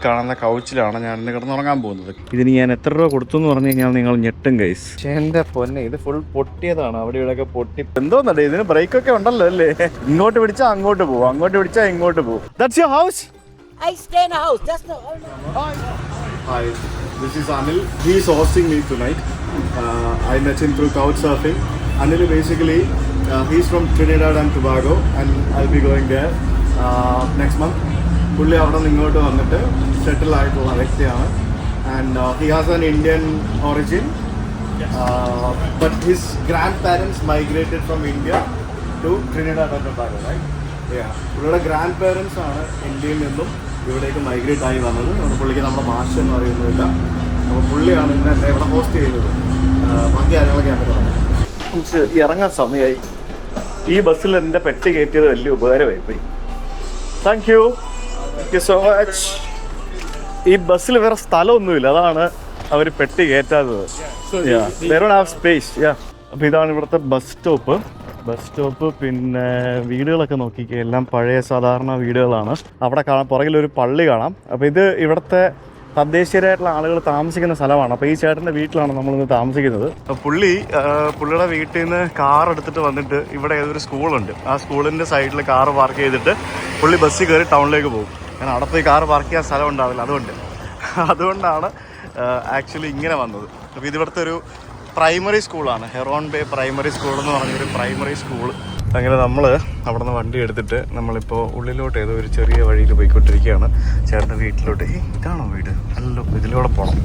കാണുന്ന കൗച്ചിലാണ് ഞാൻ ഇന്ന് കിടന്നുറങ്ങാൻ പോകുന്നത്. ഇതിന് ഞാൻ എത്ര രൂപ കൊടുത്തു എന്ന് പറഞ്ഞു കഴിഞ്ഞാൽ നിങ്ങൾ ഞെട്ടും ഗൈസ്. പക്ഷേ എൻ്റെ പൊന്നെ, ഇത് ഫുൾ പൊട്ടിയതാണ്. അവിടെ ഇവിടെയൊക്കെ പൊട്ടി എന്തോന്നല്ലേ, ഇതിന് ബ്രേക്കൊക്കെ ഉണ്ടല്ലോ അല്ലേ? ഇങ്ങോട്ട് പിടിച്ചാൽ അങ്ങോട്ട് പോകും, അങ്ങോട്ട് പിടിച്ചാൽ ഇങ്ങോട്ട് പോകും. That's your house? I stay in a house. That's no. Hi, this is Anil. He is hosting me tonight. I met him through couchsurfing. Anil basically, he's from Trinidad and Tobago, and I'll be going there next month. പുള്ളി അവിടെ നിന്ന് ഇങ്ങോട്ട് വന്നിട്ട് settle ആയിട്ടുള്ള വ്യക്തിയാണ്. And he has an Indian origin, but his grandparents migrated from India to Trinidad and Tobago, right? പുള്ളിയുടെ grandparents ആണ് ഇന്ത്യയിൽ നിന്നും ഇവിടേക്ക് മൈഗ്രേറ്റ് ആയി വന്നത്. പുള്ളിക്ക് നമ്മുടെ ഭാഷ എന്ന് അറിയുന്നില്ല. അപ്പോൾ പുള്ളിയാണ് ഇന്ന് എന്നെ ഇവിടെ ഹോസ്റ്റ് ചെയ്തത്. ബാക്കി കാര്യങ്ങളൊക്കെ ഞാൻ പറഞ്ഞു. നമുക്ക് ഇറങ്ങാൻ സമയമായി. ഈ ബസ്സിൽ എൻ്റെ പെട്ടി കയറ്റിയത് വലിയ ഉപകാരമായി പോയി. Thank you so much. ഈ ബസ്സിൽ വേറെ സ്ഥലമൊന്നുമില്ല, അതാണ് അവർ പെട്ടി കയറ്റാത്തത്. സ്പേസ്. അപ്പോൾ ഇതാണ് ഇവിടുത്തെ ബസ് സ്റ്റോപ്പ്. പിന്നെ വീടുകളൊക്കെ നോക്കിക്കുക, എല്ലാം പഴയ സാധാരണ വീടുകളാണ്. അവിടെ പുറകിലൊരു പള്ളി കാണാം. അപ്പോൾ ഇത് ഇവിടുത്തെ തദ്ദേശീയരായിട്ടുള്ള ആളുകൾ താമസിക്കുന്ന സ്ഥലമാണ്. അപ്പോൾ ഈ ചേട്ടൻ്റെ വീട്ടിലാണ് നമ്മളിന്ന് താമസിക്കുന്നത്. പുള്ളിയുടെ വീട്ടിൽ നിന്ന് കാർ എടുത്തിട്ട് വന്നിട്ട് ഇവിടെ ഏതൊരു സ്കൂളുണ്ട്, ആ സ്കൂളിൻ്റെ സൈഡിൽ കാർ പാർക്ക് ചെയ്തിട്ട് പുള്ളി ബസ്സിൽ കയറി ടൗണിലേക്ക് പോകും. കാരണം അവിടെ പോയി കാർ പാർക്ക് ചെയ്യാൻ സ്ഥലം ഉണ്ടാവില്ല, അതുകൊണ്ടാണ് ആക്ച്വലി ഇങ്ങനെ വന്നത്. അപ്പോൾ ഇതിവിടുത്തെ ഒരു പ്രൈമറി സ്കൂളാണ്, ഹെറോൺ ബേ പ്രൈമറി സ്കൂൾ എന്ന് പറഞ്ഞൊരു പ്രൈമറി സ്കൂൾ. അങ്ങനെ നമ്മൾ അവിടെ നിന്ന് വണ്ടി എടുത്തിട്ട് നമ്മളിപ്പോൾ ഉള്ളിലോട്ട് ഏതോ ഒരു ചെറിയ വഴിയിൽ പോയിക്കൊണ്ടിരിക്കുകയാണ് ചേട്ടൻ്റെ വീട്ടിലോട്ട്. ഇതാണോ വീട്? അല്ലോ, ഇതിലൂടെ പോകണം.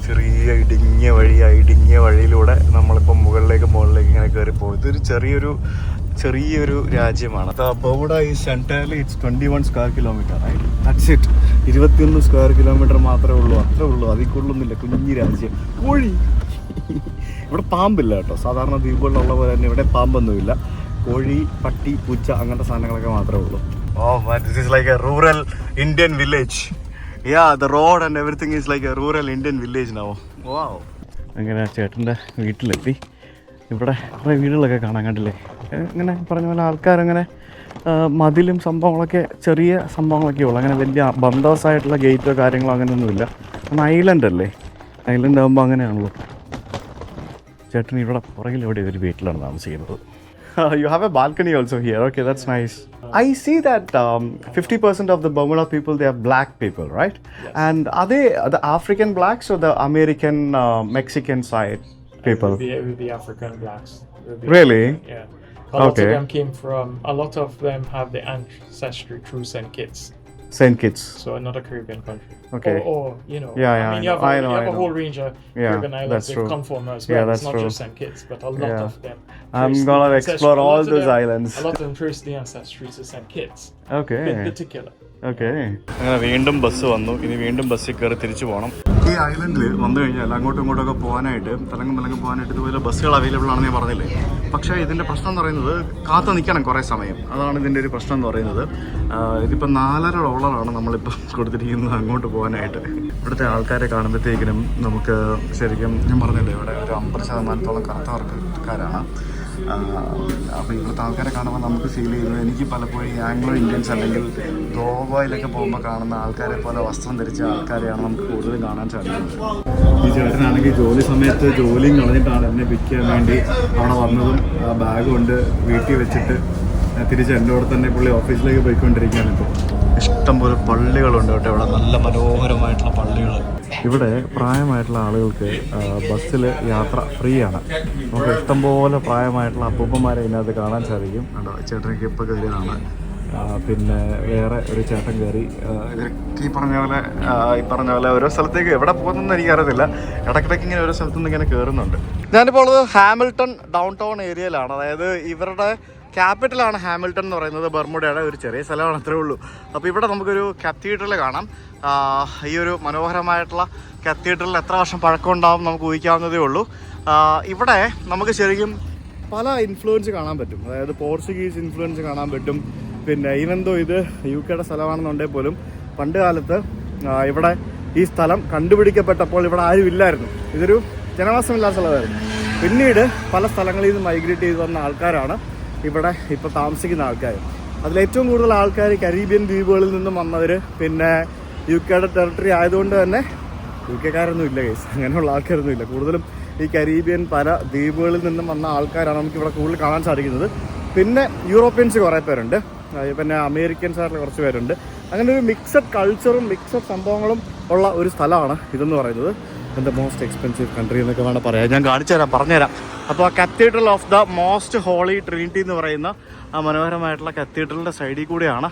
ചെറിയ ഇടുങ്ങിയ വഴിയിലൂടെ നമ്മളിപ്പോൾ മുകളിലേക്ക് ഇങ്ങനെ കയറി പോകും. ഇതൊരു ചെറിയൊരു രാജ്യമാണ്. ബൗഡ is entirely it's 21 square kilometre, right? That's it. 21 square kilometre മാത്രമേ ഉള്ളൂ, അത്രേ ഉള്ളൂ. അതിൽ കൂടുതലൊന്നുമില്ല. കുഞ്ഞി രാജ്യം. കോഴി. ഇവിടെ പാമ്പില്ല കേട്ടോ. സാധാരണ ദ്വീപുകളിലുള്ള പോലെ തന്നെ ഇവിടെ പാമ്പൊന്നുമില്ല. കോഴി, പട്ടി, പൂച്ച അങ്ങനത്തെ സാധനങ്ങളൊക്കെ മാത്രമേ ഉള്ളൂ. This is like A rural Indian village. The road and everything is like A rural Indian village now. അങ്ങനെ ചേട്ടൻ്റെ വീട്ടിലെത്തി. ഇവിടെ കുറേ വീടുകളൊക്കെ കാണാൻ കണ്ടില്ലേ? ഇങ്ങനെ പറഞ്ഞ പോലെ ആൾക്കാരങ്ങനെ മതിലും സംഭവങ്ങളൊക്കെ ചെറിയ സംഭവങ്ങളൊക്കെ ഉള്ളൂ. അങ്ങനെ വലിയ ബന്തോസായിട്ടുള്ള ഗേറ്റോ കാര്യങ്ങളോ അങ്ങനെയൊന്നുമില്ല. കാരണം ഐലൻഡ് ആകുമ്പോൾ അങ്ങനെയാണല്ലോ. ചേട്ടൻ ഇവിടെ പുറകിൽ ഒരു വീട്ടിലാണ് താമസിക്കുന്നത്. You have a balcony also here. Okay, that's nice. I see that 50% of the Bermuda people, they are black people, right? Yes. And are they the African blacks or the American Mexican side people? It would be African blacks. Really? Yeah. A lot of them have the ancestry through St. Kitts. St. Kitts. So another Caribbean country. Okay. Or you know. Yeah, I mean, you have a whole range of Caribbean islands that come from as well. It's not just St. Kitts, but a lot of them. I'm gonna explore all those islands. A lot of them trace the ancestry to St. Kitts. Okay. In particular. Okay. അങ്ങനെ വീണ്ടും bus വന്നു. ഇനി വീണ്ടും ബസ്സിൽ കയറി തിരിച്ചു പോകണം. ഈ ഐലൻഡിൽ വന്നു കഴിഞ്ഞാൽ അങ്ങോട്ടും ഇങ്ങോട്ടൊക്കെ പോകാനായിട്ട് തലങ്ങും പോകാനായിട്ട് ഇതുപോലെ ബസ്സുകൾ അവൈലബിൾ ആണെന്ന് ഞാൻ പറഞ്ഞില്ലേ. പക്ഷേ ഇതിൻ്റെ പ്രശ്നം എന്ന് പറയുന്നത് കാത്തു നിൽക്കണം കുറേ സമയം. അതാണ് ഇതിൻ്റെ ഒരു പ്രശ്നം എന്ന് പറയുന്നത്. ഇതിപ്പോൾ $4.5 നമ്മളിപ്പോൾ കൊടുത്തിരിക്കുന്നത് അങ്ങോട്ട് പോകാനായിട്ട്. ഇവിടുത്തെ ആൾക്കാരെ കാണുമ്പോഴത്തേക്കിനും നമുക്ക് ശരിക്കും ഞാൻ പറഞ്ഞില്ലേ ഇവിടെ ഒരു 50% കറുത്ത വർഗ്ഗക്കാരാണ്. അപ്പോൾ ഇവിടുത്തെ ആൾക്കാരെ കാണുമ്പോൾ നമുക്ക് ഫീൽ ചെയ്യുന്നത്, എനിക്ക് പലപ്പോഴും ആംഗ്ലോ ഇന്ത്യൻസ് അല്ലെങ്കിൽ ഗോവയിലൊക്കെ പോകുമ്പോൾ കാണുന്ന ആൾക്കാരെ പോലെ വസ്ത്രം ധരിച്ച ആൾക്കാരെയാണ് നമുക്ക് കൂടുതലും കാണാൻ സാധിക്കുന്നത്. ഈ ചേട്ടനാണെങ്കിൽ ജോലി സമയത്ത് ജോലിയും കളഞ്ഞിട്ടാണ് എന്നെ പിക്ക് ചെയ്യാൻ വേണ്ടി അവിടെ വന്നതും. ആ ബാഗ് കൊണ്ട് വീട്ടിൽ വെച്ചിട്ട് തിരിച്ച് എൻ്റെ കൂടെ തന്നെ പുള്ളി ഓഫീസിലേക്ക് പോയിക്കൊണ്ടിരിക്കുകയാണ്. ഇപ്പോൾ ഇഷ്ടംപോലെ പള്ളികളുണ്ട് കേട്ടോ ഇവിടെ, നല്ല മനോഹരമായിട്ടുള്ള പള്ളികൾ. ഇവിടെ പ്രായമായിട്ടുള്ള ആളുകൾക്ക് ബസ്സിൽ യാത്ര ഫ്രീ ആണ്. നമുക്ക് ഇഷ്ടംപോലെ പ്രായമായിട്ടുള്ള അപ്പൂപ്പന്മാരെ ഇതിനകത്ത് കാണാൻ സാധിക്കും. കണ്ടോ, ചേട്ടനൊക്കെ ഇപ്പോൾ കയറിയതാണ്. പിന്നെ വേറെ ഒരു ചേട്ടൻ കയറി. ഇവരൊക്കെ ഈ പറഞ്ഞ പോലെ ഓരോ സ്ഥലത്തേക്ക് എവിടെ പോകുന്നതെന്ന് എനിക്കറിയത്തില്ല. ഇടയ്ക്കിടയ്ക്ക് ഇങ്ങനെ ഓരോ സ്ഥലത്തുനിന്ന് ഇങ്ങനെ കയറുന്നുണ്ട്. ഞാനിപ്പോൾ ഉള്ളത് ഹാമിൽട്ടൺ ഡൗൺ ടൗൺ ഏരിയയിലാണ്. അതായത് ഇവരുടെ ക്യാപിറ്റലാണ് ഹാമിൽട്ടൺ എന്ന് പറയുന്നത്. ബർമുഡയുടെ ഒരു ചെറിയ സ്ഥലമാണ്, അത്രേ ഉള്ളൂ. അപ്പോൾ ഇവിടെ നമുക്കൊരു കത്തീഡ്രൽ കാണാം. ഈ ഒരു മനോഹരമായിട്ടുള്ള കത്തീഡ്രലിൽ എത്ര വർഷം പഴക്കം ഉണ്ടാവും നമുക്ക് ഊഹിക്കാവുന്നതേ ഉള്ളൂ. ഇവിടെ നമുക്ക് ശരിക്കും പല ഇൻഫ്ലുവൻസ് കാണാൻ പറ്റും. അതായത് പോർച്ചുഗീസ് ഇൻഫ്ലുവൻസ് കാണാൻ പറ്റും. പിന്നെ ഈവെന്തോ ഇത് UK സ്ഥലമാണെന്നുണ്ടെങ്കിൽ പോലും പണ്ട് കാലത്ത് ഇവിടെ ഈ സ്ഥലം കണ്ടുപിടിക്കപ്പെട്ടപ്പോൾ ഇവിടെ ആരും ഇല്ലായിരുന്നു. ഇതൊരു ജനവാസമില്ലാത്ത സ്ഥലമായിരുന്നു. പിന്നീട് പല സ്ഥലങ്ങളിൽ നിന്ന് മൈഗ്രേറ്റ് ചെയ്ത് വന്ന ആൾക്കാരാണ് ഇവിടെ ഇപ്പോൾ താമസിക്കുന്ന ആൾക്കാർ. അതിലേറ്റവും കൂടുതൽ ആൾക്കാർ കരീബിയൻ ദ്വീപുകളിൽ നിന്നും വന്നവർ, പിന്നെ UK ടെറിട്ടറി ആയതുകൊണ്ട് തന്നെ UK കാരൊന്നും ഇല്ല കേസ്, അങ്ങനെയുള്ള ആൾക്കാരൊന്നും ഇല്ല. കൂടുതലും ഈ കരീബിയൻ പല ദ്വീപുകളിൽ നിന്നും വന്ന ആൾക്കാരാണ് നമുക്കിവിടെ കൂടുതൽ കാണാൻ സാധിക്കുന്നത്. പിന്നെ യൂറോപ്യൻസ് കുറേ പേരുണ്ട്, പിന്നെ അമേരിക്കൻസ് ആയിട്ടുള്ള കുറച്ച് പേരുണ്ട്. അങ്ങനെ ഒരു മിക്സഡ് കൾച്ചറും മിക്സഡ് സംഭവങ്ങളും ഉള്ള ഒരു സ്ഥലമാണ് ഇതെന്ന് പറയുന്നത്. ദ മോസ്റ്റ് എക്സ്പെൻസീവ് കൺട്രി എന്നൊക്കെ വേണം പറയാം. ഞാൻ പറഞ്ഞുതരാം. അപ്പോൾ ആ cathedral of the most holy trinity എന്ന് പറയുന്ന ആ മനോഹരമായിട്ടുള്ള കത്തീഡ്രലിൻ്റെ സൈഡിൽ കൂടെയാണ്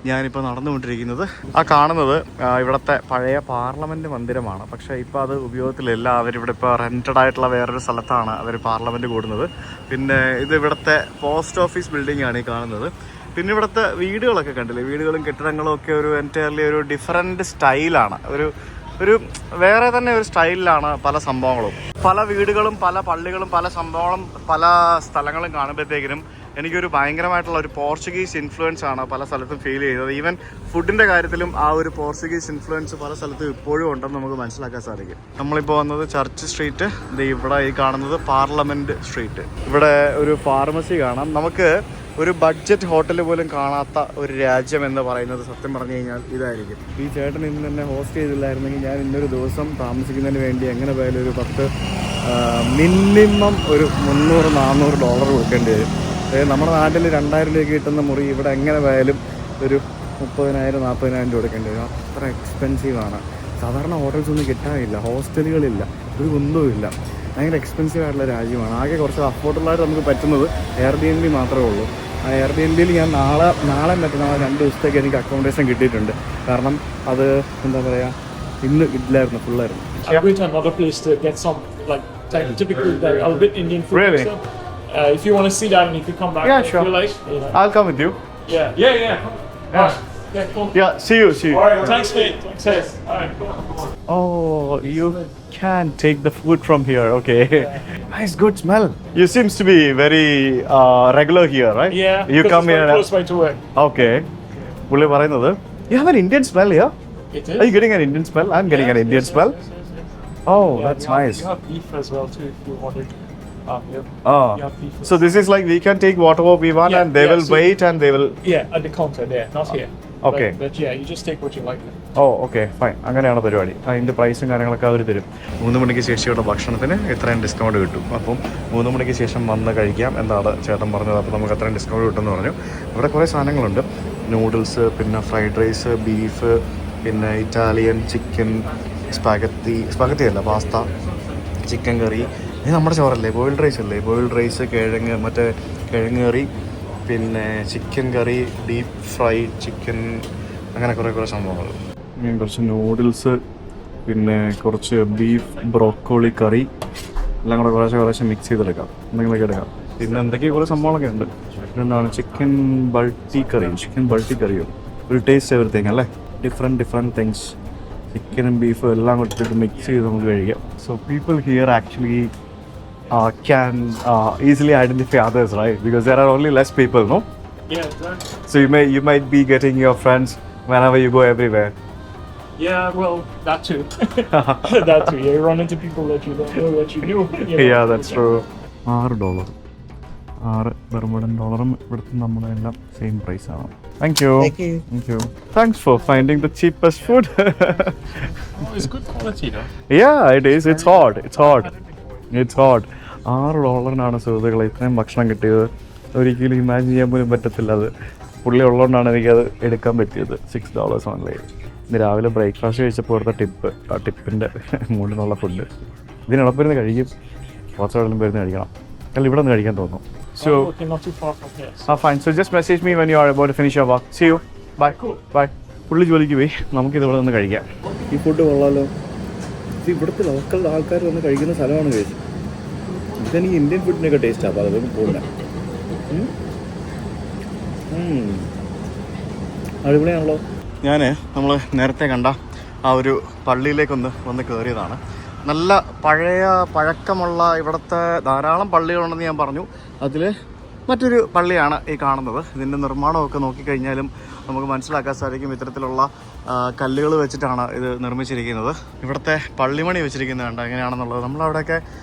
ഞാനിപ്പോൾ നടന്നുകൊണ്ടിരിക്കുന്നത്. ആ കാണുന്നത് ഇവിടുത്തെ പഴയ പാർലമെൻറ്റ് മന്ദിരമാണ്. പക്ഷേ ഇപ്പോൾ അത് ഉപയോഗത്തിലില്ല. അവരിവിടെ ഇപ്പോൾ റെൻറ്റഡ് ആയിട്ടുള്ള വേറൊരു സ്ഥലത്താണ് അവർ പാർലമെൻറ്റ് കൂടുന്നത്. പിന്നെ ഇത് ഇവിടുത്തെ പോസ്റ്റ് ഓഫീസ് ബിൽഡിംഗ് ആണ് ഈ കാണുന്നത്. പിന്നെ ഇവിടുത്തെ വീടുകളൊക്കെ കണ്ടില്ലേ, വീടുകളും കെട്ടിടങ്ങളും ഒക്കെ ഒരു എൻറ്റയർലി ഒരു ഡിഫറെൻറ്റ് സ്റ്റൈലാണ്. ഒരു വേറെ തന്നെ ഒരു സ്റ്റൈലിലാണ് പല സംഭവങ്ങളും. പല വീടുകളും പല പള്ളികളും പല സംഭവങ്ങളും പല സ്ഥലങ്ങളും കാണുമ്പോഴത്തേക്കിനും എനിക്കൊരു ഭയങ്കരമായിട്ടുള്ള ഒരു പോർച്ചുഗീസ് ഇൻഫ്ലുവൻസ് ആണ് പല സ്ഥലത്തും ഫീൽ ചെയ്തത്. ഈവൻ ഫുഡിൻ്റെ കാര്യത്തിലും ആ ഒരു പോർച്ചുഗീസ് ഇൻഫ്ലുവൻസ് പല സ്ഥലത്തും ഇപ്പോഴും ഉണ്ടെന്ന് നമുക്ക് മനസ്സിലാക്കാൻ സാധിക്കും. നമ്മളിപ്പോൾ വന്നത് ചർച്ച് സ്ട്രീറ്റ്, ഇവിടെ ഈ കാണുന്നത് പാർലമെൻറ്റ് സ്ട്രീറ്റ്. ഇവിടെ ഒരു ഫാർമസി കാണാം. നമുക്ക് ഒരു ബഡ്ജറ്റ് ഹോട്ടൽ പോലും കാണാത്ത ഒരു രാജ്യം എന്ന് പറയുന്നത് സത്യം പറഞ്ഞു കഴിഞ്ഞാൽ ഇതായിരിക്കും. ഈ ചേട്ടൻ ഇന്ന് തന്നെ ഹോസ്റ്റ് ചെയ്തില്ലായിരുന്നെങ്കിൽ ഞാൻ ഇന്നൊരു ദിവസം താമസിക്കുന്നതിന് വേണ്ടി എങ്ങനെ പോയാലും ഒരു 10 മിനിമം ഒരു $300-400 കൊടുക്കേണ്ടി വരും. നമ്മുടെ നാട്ടിൽ 2000 രൂപ കിട്ടുന്ന മുറി ഇവിടെ എങ്ങനെ പോയാലും ഒരു 30,000-40,000 കൊടുക്കേണ്ടി വരും. അത്ര എക്സ്പെൻസീവാണ്. സാധാരണ ഹോട്ടൽസ് ഒന്നും കിട്ടാനില്ല, ഹോസ്റ്റലുകളില്ല, ഒരു ഒന്നുമില്ല. ഭയങ്കര എക്സ്പെൻസീവ് ആയിട്ടുള്ള രാജ്യമാണ്. ആകെ കുറച്ച് അഫോർഡബിളായിട്ട് നമുക്ക് പറ്റുന്നത് Airbnb മാത്രമേ ഉള്ളൂ. ആ Airbnb-യിൽ ഞാൻ നാളെ മറ്റന്നാൾ 2 ദിവസത്തേക്ക് എനിക്ക് അക്കോമഡേഷൻ കിട്ടിയിട്ടുണ്ട്. കാരണം അത് എന്താ പറയുക, ഇന്ന് ഇല്ലായിരുന്നു, ഫുള്ളായിരുന്നു. I'm going to another place to get some like typical Albert Indian food. Really? If you want to see that, and if you come back, Yeah, sure. if you like, you know. I'll come with you. Yeah. Alright. Yeah, cool. Yeah, see you. Alright, thanks mate. Thanks. Alright, cool. Oh, you can take the food from here. Okay. Nice, good smell. You seems to be very regular here, right? Yeah. You come it's here. very close by to work. Okay. പുള്ളി പറയുന്നത്, you have an Indian smell here? It is. Are you getting an Indian smell? I'm getting an Indian smell. Yes. Oh, Yeah, that's you have- nice. You have beef as well too if you want it. Yeah. Oh, You have beef. so this is like we can take whatever we want, Yeah, and they yeah, will so- wait and they will. Yeah, at the counter there, not here. Okay. But yeah, you just take what you like. Oh okay fine, അങ്ങനെയാണ് പരിപാടി. അതിൻ്റെ പ്രൈസും കാര്യങ്ങളൊക്കെ അവർ തരും. 3 മണിക്ക് ശേഷിയുള്ള ഭക്ഷണത്തിന് ഇത്രയും ഡിസ്കൗണ്ട് കിട്ടും. അപ്പം 3 മണിക്ക് ശേഷം വന്ന് കഴിക്കാം എന്നാണ് ചേട്ടൻ പറഞ്ഞത്. അപ്പോൾ നമുക്ക് അത്രയും ഡിസ്കൗണ്ട് കിട്ടുമെന്ന് പറഞ്ഞു. ഇവിടെ കുറേ സാധനങ്ങളുണ്ട്, നൂഡിൽസ്, പിന്നെ ഫ്രൈഡ് റൈസ്, ബീഫ്, പിന്നെ ഇറ്റാലിയൻ, ചിക്കൻ, സ്പാഗത്തി അല്ല, പാസ്ത, ചിക്കൻ കറി. ഇത് നമ്മുടെ ചോറല്ലേ, ബോയിൽഡ് റൈസ് അല്ലേ, ബോയിൽഡ് റൈസ്, കിഴങ്ങ് കറി, പിന്നെ ചിക്കൻ കറി, ഡീപ്പ് ഫ്രൈ ചിക്കൻ, അങ്ങനെ കുറേ സംഭവങ്ങൾ. കുറച്ച് നൂഡിൽസ്, പിന്നെ കുറച്ച് ബീഫ് ബ്രോക്കോളി കറി, എല്ലാം കൂടെ കുറേശ്ശെ മിക്സ് ചെയ്തെടുക്കാം, എന്തെങ്കിലുമൊക്കെ എടുക്കാം. പിന്നെ എന്തൊക്കെയോ കുറേ സംഭവങ്ങളൊക്കെ ഉണ്ട്. എന്താണ് ചിക്കൻ ബൾട്ടി കറിയോ, ഒരു ടേസ്റ്റ് എവറിത്തിങ് അല്ലേ, ഡിഫറെൻറ്റ് തിങ്സ്, ചിക്കനും ബീഫും എല്ലാം കൊടുത്തിട്ട് മിക്സ് ചെയ്ത് നമുക്ക് കഴിക്കാം. So people here actually can easily identify others, right? Because there are only less people, no? Yeah, exactly. So you might be getting your friends whenever you go everywhere. Yeah, well, that too. That too. You run into people that you don't know that you knew. You know? Yeah, that's true. $6 ബർമുഡൻ ഡോളറും ഇവിടുത്തെ നമ്മുടെ എല്ലാം same price ആണ്. Thank you. Thanks for finding the cheapest food. Oh, it's good quality though. Yeah, it is. It's hot. $6 സുഹൃത്തുക്കളെ ഇത്രയും ഭക്ഷണം കിട്ടിയത്. ഒരിക്കലും ഇമാജിൻ ചെയ്യാൻ പോലും പറ്റത്തില്ല. അത് പുള്ളി ഉള്ളതുകൊണ്ടാണ് എനിക്കത് എടുക്കാൻ പറ്റിയത്. $6 ഓൺലി. ഇന്ന് രാവിലെ ബ്രേക്ക്ഫാസ്റ്റ് കഴിച്ചപ്പോൾ എടുത്ത ആ ടിപ്പിൻ്റെ മുകളിലുള്ള ഫുഡ് ഇതിനോടൊപ്പം ഇരുന്ന് കഴിക്കും. കുറച്ചെവിടെയും വരുന്ന കഴിക്കണം. അല്ല ഇവിടെ നിന്ന് കഴിക്കാൻ തോന്നും. So, okay, not too far from here. Fine. So just message me when you are about to finish your work. See you. Bye. Cool. Bye. പുള്ളി ജോലിക്ക് പോയി. നമുക്കിത് ഇവിടെ നിന്ന് കഴിക്കാം. ഈ ഫുഡ് കൊള്ളാലോ. ഇത് ഇവിടുത്തെ ലോക്കൽ ആൾക്കാർ വന്ന് കഴിക്കുന്ന സ്ഥലമാണ് കഴിച്ചത്. ഇതെനിക്ക് ഇന്ത്യൻ ഫുഡിനൊക്കെ ടേസ്റ്റാണ്. അപ്പോൾ അതൊന്നും പോകില്ല. അടിപൊളിയാണല്ലോ. നമ്മൾ നേരത്തെ കണ്ട ആ ഒരു പള്ളിയിലേക്കൊന്ന് വന്ന് കയറിയതാണ്. നല്ല പഴക്കമുള്ള ഇവിടുത്തെ ധാരാളം പള്ളികളുണ്ടെന്ന് ഞാൻ പറഞ്ഞു. അതിൽ മറ്റൊരു പള്ളിയാണ് ഈ കാണുന്നത്. ഇതിൻ്റെ നിർമ്മാണമൊക്കെ നോക്കിക്കഴിഞ്ഞാലും നമുക്ക് മനസ്സിലാക്കാൻ സാധിക്കും ഇത്തരത്തിലുള്ള കല്ലുകൾ വെച്ചിട്ടാണ് ഇത് നിർമ്മിച്ചിരിക്കുന്നത്. ഇവിടുത്തെ പള്ളിമണി വെച്ചിരിക്കുന്നത് കണ്ട എങ്ങനെയാണെന്നുള്ളത്. നമ്മളവിടെയൊക്കെ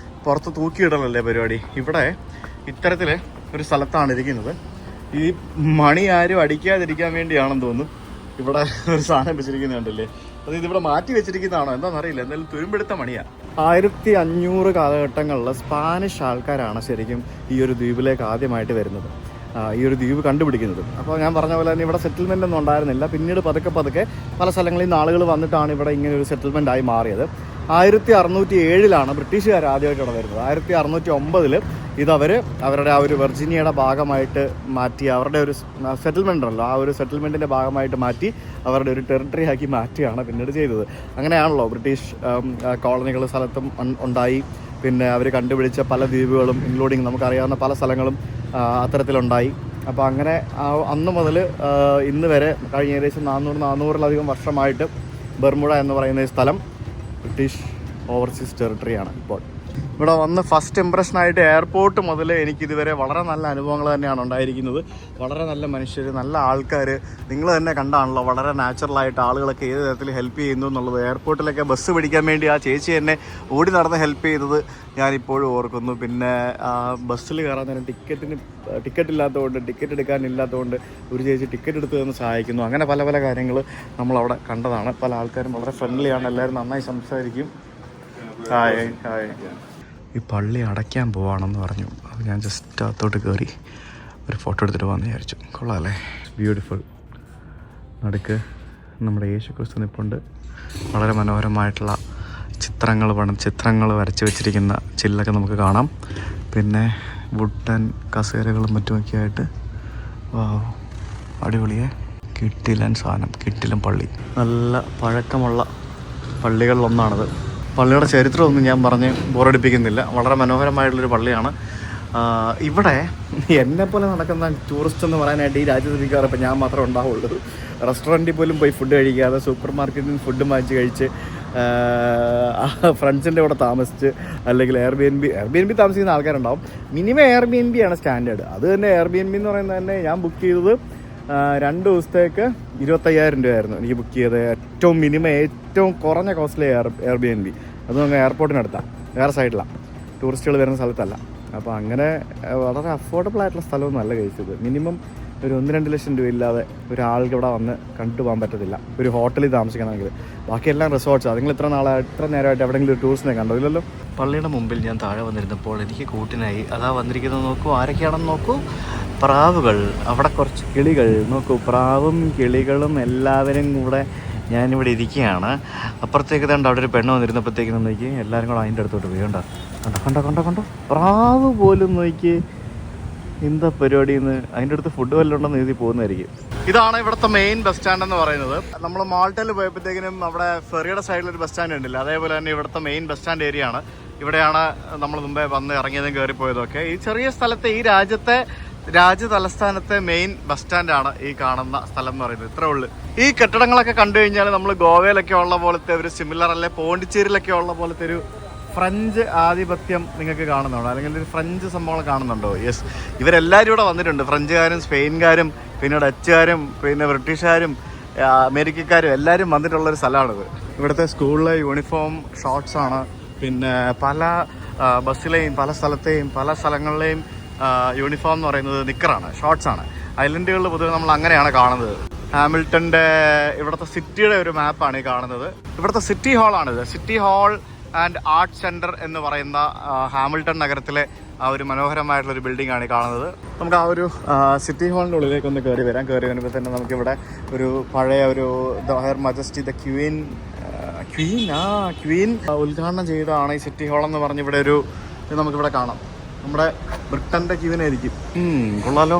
പുറത്ത് തൂക്കിയിടലല്ലേ പരിപാടി. ഇവിടെ ഇത്തരത്തിൽ ഒരു സ്ഥലത്താണ് ഇരിക്കുന്നത്. ഈ മണി ആരും അടിക്കാതിരിക്കാൻ വേണ്ടിയാണെന്ന് തോന്നുന്നു ഇവിടെ ഒരു സാധനം വെച്ചിരിക്കുന്നത് കണ്ടില്ലേ. അത് ഇതിവിടെ മാറ്റി വെച്ചിരിക്കുന്നതാണോ എന്താണെന്നറിയില്ല. എന്തായാലും തുരുമ്പെടുത്ത മണിയാണ്. 1500 കാലഘട്ടങ്ങളിൽ സ്പാനിഷ് ആൾക്കാരാണ് ശരിക്കും ഈ ഒരു ദ്വീപിലേക്ക് ആദ്യമായിട്ട് വരുന്നത്, ഈ ഒരു ദ്വീപ് കണ്ടുപിടിക്കുന്നത്. അപ്പോൾ ഞാൻ പറഞ്ഞ പോലെ തന്നെ ഇവിടെ സെറ്റിൽമെൻ്റ് ഒന്നും ഉണ്ടായിരുന്നില്ല. പിന്നീട് പതുക്കെ പല സ്ഥലങ്ങളിൽ നിന്ന് ആളുകൾ വന്നിട്ടാണ് ഇവിടെ ഇങ്ങനെ ഒരു സെറ്റിൽമെൻ്റ് ആയി മാറിയത്. 1607 ബ്രിട്ടീഷുകാർ ആദ്യമായിട്ട് ഇവിടെ വരുന്നത്. 1609 ഇതവർ അവരുടെ ആ ഒരു വെർജീനിയയുടെ ഭാഗമായിട്ട് മാറ്റി, അവരുടെ ഒരു സെറ്റിൽമെൻ്റ് ഉണ്ടല്ലോ, ആ ഒരു സെറ്റിൽമെൻറ്റിൻ്റെ ഭാഗമായിട്ട് മാറ്റി അവരുടെ ഒരു ടെറിട്ടറി ആക്കി മാറ്റിയാണ് പിന്നീട് ചെയ്തത്. അങ്ങനെയാണല്ലോ ബ്രിട്ടീഷ് കോളനികൾ സ്ഥലത്തും ഉണ്ടായി. പിന്നെ അവർ കണ്ടുപിടിച്ച പല ദ്വീപുകളും ഇൻക്ലൂഡിങ് നമുക്കറിയാവുന്ന പല സ്ഥലങ്ങളും അത്തരത്തിലുണ്ടായി. അപ്പോൾ അങ്ങനെ അന്ന് മുതൽ ഇന്ന് വരെ കഴിഞ്ഞ ഏകദേശം 400-400-ലധികം വർഷമായിട്ട് ബർമുഡ എന്ന് പറയുന്ന ഈ സ്ഥലം ബ്രിട്ടീഷ് ഓവർസീസ് ടെറിട്ടറിയാണ്. ഇപ്പോൾ ഇവിടെ വന്ന് ഫസ്റ്റ് ഇംപ്രഷനായിട്ട് എയർപോർട്ട് മുതൽ എനിക്കിതുവരെ വളരെ നല്ല അനുഭവങ്ങൾ തന്നെയാണ് ഉണ്ടായിരിക്കുന്നത്. വളരെ നല്ല മനുഷ്യർ, നല്ല ആൾക്കാർ. നിങ്ങൾ തന്നെ കണ്ടാണല്ലോ വളരെ നാച്ചുറലായിട്ട് ആളുകളൊക്കെ ഏത് തരത്തിൽ ഹെൽപ്പ് ചെയ്യുന്നു എന്നുള്ളത്. എയർപോർട്ടിലൊക്കെ ബസ് പിടിക്കാൻ വേണ്ടി ആ ചേച്ചി എന്നെ ഓടി നടന്ന് ഹെൽപ്പ് ചെയ്തത് ഞാനിപ്പോഴും ഓർക്കുന്നു. പിന്നെ ബസ്സിൽ കയറാൻ നേരം ടിക്കറ്റ് ഇല്ലാത്തതുകൊണ്ട്, ടിക്കറ്റ് എടുക്കാനില്ലാത്തതുകൊണ്ട് ഒരു ചേച്ചി ടിക്കറ്റ് എടുത്ത് തന്ന് സഹായിക്കുന്നു. അങ്ങനെ പല കാര്യങ്ങൾ നമ്മളവിടെ കണ്ടതാണ്. പല ആൾക്കാരും വളരെ ഫ്രണ്ട്ലിയാണ്, എല്ലാവരും നന്നായി സംസാരിക്കും. ഹായ്. ഈ പള്ളി അടയ്ക്കാൻ പോവാണെന്ന് പറഞ്ഞു. അപ്പോൾ ഞാൻ ജസ്റ്റ് അകത്തോട്ട് കയറി ഒരു ഫോട്ടോ എടുത്തിട്ട് പോകാമെന്ന് വിചാരിച്ചു. കൊള്ളാമല്ലേ, ബ്യൂട്ടിഫുൾ. നടുക്ക് നമ്മുടെ യേശു ക്രിസ്തു നിൽപ്പുണ്ട്. വളരെ മനോഹരമായിട്ടുള്ള ചിത്രങ്ങൾ വരച്ച് വെച്ചിരിക്കുന്ന ചില്ലൊക്കെ നമുക്ക് കാണാം. പിന്നെ വുഡൻ കസേരകളും മറ്റുമൊക്കെ ആയിട്ട് അടിപൊളിയെ കിട്ടിലൻ സാധനം, കിട്ടിലൻ പള്ളി. നല്ല പഴക്കമുള്ള പള്ളികളിലൊന്നാണത്. പള്ളിയുടെ ചരിത്രമൊന്നും ഞാൻ പറഞ്ഞ് ബോറടിപ്പിക്കുന്നില്ല. വളരെ മനോഹരമായിട്ടുള്ളൊരു പള്ളിയാണ്. ഇവിടെ എന്നെപ്പോലെ നടക്കുന്ന ടൂറിസ്റ്റ് എന്ന് പറയാനായിട്ട് ഈ രാജ്യത്ത് മിക്കവാറും ഞാൻ മാത്രമേ ഉണ്ടാവുള്ളൂ. റെസ്റ്റോറൻറ്റിൽ പോലും പോയി ഫുഡ് കഴിക്കാതെ സൂപ്പർ മാർക്കറ്റിൽ നിന്ന് ഫുഡ് വാങ്ങിച്ച് കഴിച്ച് ഫ്രണ്ട്സിൻ്റെ കൂടെ താമസിച്ച് അല്ലെങ്കിൽ എയർബിഎൻബി താമസിക്കുന്ന ആൾക്കാരുണ്ടാവും. മിനിമം എയർബിഎൻബി ആണ് സ്റ്റാൻഡേർഡ്. അത് തന്നെ എയർബിഎൻബി എന്ന് പറയുന്നത് തന്നെ ഞാൻ ബുക്ക് ചെയ്തത് 2 ദിവസത്തേക്ക് 25,000 രൂപയായിരുന്നു എനിക്ക് ബുക്ക് ചെയ്തത്. ഏറ്റവും മിനിമം ഏറ്റവും കുറഞ്ഞ കോസ്റ്റ്ലി എയർബിഎൻബി. അതും അങ്ങ് എയർപോർട്ടിനടുത്താണ്, വേറെ സൈഡിലാണ്, ടൂറിസ്റ്റുകൾ വരുന്ന സ്ഥലത്തല്ല. അപ്പോൾ അങ്ങനെ വളരെ അഫോർഡബിൾ ആയിട്ടുള്ള സ്ഥലമൊന്നും കഴിച്ചത്. മിനിമം ഒരു 1-2 ലക്ഷം രൂപ ഇല്ലാതെ ഒരാൾക്ക് ഇവിടെ വന്ന് കണ്ടു പോകാൻ പറ്റത്തില്ല ഒരു ഹോട്ടലിൽ താമസിക്കണമെങ്കിൽ. ബാക്കിയെല്ലാം റിസോർട്ട്സാണ്. നിങ്ങൾ ഇത്ര നേരമായിട്ട് എവിടെയെങ്കിലും ഒരു ടൂറിസ്റ്റിനെ കണ്ടോ? ഇല്ലല്ലോ. പള്ളിയുടെ മുമ്പിൽ ഞാൻ താഴെ വന്നിരുന്നപ്പോൾ എനിക്ക് കൂട്ടിനായി അതാ വന്നിരിക്കുന്നത്. നോക്കൂ, ആരൊക്കെയാണെന്ന് നോക്കൂ. പ്രാവുകൾ, അവിടെ കുറച്ച് കിളികൾ. നോക്കൂ, പ്രാവും കിളികളും എല്ലാവരും കൂടെ ഞാനിവിടെ ഇരിക്കുകയാണ്. അപ്പുറത്തേക്ക് തണ്ട് അവിടെ ഒരു പെണ്ണ് വന്നിരുന്നപ്പോഴത്തേക്കും നോക്കി എല്ലാവരും കൂടെ അതിൻ്റെ അടുത്തോട്ട് പോയി. കണ്ടോ പ്രാവ് പോലും നോക്കി. എന്താ പരിപാടി എന്ന് അതിൻ്റെ അടുത്ത് ഫുഡ് വല്ലതും ഉണ്ടെന്ന് എഴുതി പോകുന്നതായിരിക്കും. ഇതാണ് ഇവിടുത്തെ മെയിൻ ബസ് സ്റ്റാൻഡ് എന്ന് പറയുന്നത്. നമ്മൾ മാൾട്ടയിൽ പോയപ്പോഴത്തേക്കിനും അവിടെ ഫെറിയുടെ സൈഡിലൊരു ബസ് സ്റ്റാൻഡ് ഉണ്ടല്ലോ, അതേപോലെ തന്നെ ഇവിടുത്തെ മെയിൻ ബസ് സ്റ്റാൻഡ് ഏരിയ ആണ്. ഇവിടെയാണ് നമ്മൾ മുമ്പേ വന്ന് ഇറങ്ങിയതും കയറിപ്പോയതൊക്കെ. ഈ ചെറിയ സ്ഥലത്തെ, ഈ രാജ്യ തലസ്ഥാനത്തെ മെയിൻ ബസ് സ്റ്റാൻഡാണ് ഈ കാണുന്ന സ്ഥലം എന്ന് പറയുന്നത്. ഇത്രേ ഉള്ളു. ഈ കെട്ടിടങ്ങളൊക്കെ കണ്ടു കഴിഞ്ഞാൽ നമ്മൾ ഗോവയിലൊക്കെ ഉള്ള പോലത്തെ ഒരു സിമിലർ, അല്ലെ പോണ്ടിച്ചേരിയിലൊക്കെ ഉള്ള പോലത്തെ ഒരു ഫ്രഞ്ച് ആധിപത്യം നിങ്ങൾക്ക് കാണുന്നുണ്ടോ? അല്ലെങ്കിൽ ഒരു ഫ്രഞ്ച് സംഭവങ്ങൾ കാണുന്നുണ്ടോ? യെസ്, ഇവരെല്ലാവരും ഇവിടെ വന്നിട്ടുണ്ട്. ഫ്രഞ്ചുകാരും സ്പെയിൻകാരും പിന്നെ ഡച്ചുകാരും പിന്നെ ബ്രിട്ടീഷുകാരും അമേരിക്കക്കാരും എല്ലാവരും വന്നിട്ടുള്ളൊരു സ്ഥലമാണിത്. ഇവിടുത്തെ സ്കൂളിലെ യൂണിഫോം ഷോർട്ട്സാണ്. പിന്നെ പല ബസ്സിലെയും പല സ്ഥലങ്ങളിലെയും യൂണിഫോം എന്ന് പറയുന്നത് നിക്കറാണ്, ഷോർട്ട്സാണ്. ഐലൻഡുകളിൽ പൊതുവെ നമ്മൾ അങ്ങനെയാണ് കാണുന്നത്. ഹാമിൽട്ടൻ്റെ ഇവിടുത്തെ സിറ്റിയുടെ ഒരു മാപ്പാണ് ഈ കാണുന്നത്. ഇവിടുത്തെ സിറ്റി ഹാളാണിത്. City hall and art centre എന്ന് പറയുന്ന ഹാമിൽട്ടൺ നഗരത്തിലെ ആ ഒരു മനോഹരമായിട്ടുള്ളൊരു ബിൽഡിംഗ് ആണ് ഈ കാണുന്നത്. നമുക്ക് ആ ഒരു സിറ്റി ഹാളിൻ്റെ ഉള്ളിലേക്കൊന്ന് കയറി വരുമ്പോൾ തന്നെ നമുക്കിവിടെ ഒരു പഴയ ഒരു ഹെർ മജസ്റ്റി ദ ക്വീൻ ഉദ്ഘാടനം ചെയ്തതാണ് ഈ സിറ്റി ഹാൾ എന്ന് പറഞ്ഞ് ഇവിടെ ഒരു നമുക്കിവിടെ കാണാം. നമ്മുടെ ബ്രിട്ടൻ്റെ ക്വീനായിരിക്കും. കൊള്ളാലോ.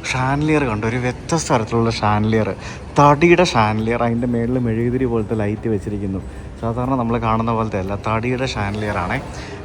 ഷാൻലിയർ കണ്ടു, ഒരു വ്യത്യസ്ത തരത്തിലുള്ള ഷാൻലിയർ, തടിയുടെ ഷാൻലിയർ. അതിൻ്റെ മേളിൽ മെഴുകുതിരി പോലത്തെ ലൈറ്റ് വെച്ചിരിക്കുന്നു. സാധാരണ നമ്മൾ കാണുന്ന പോലത്തെ അല്ല, തടിയുടെ ഷാൻലിയറാണേ.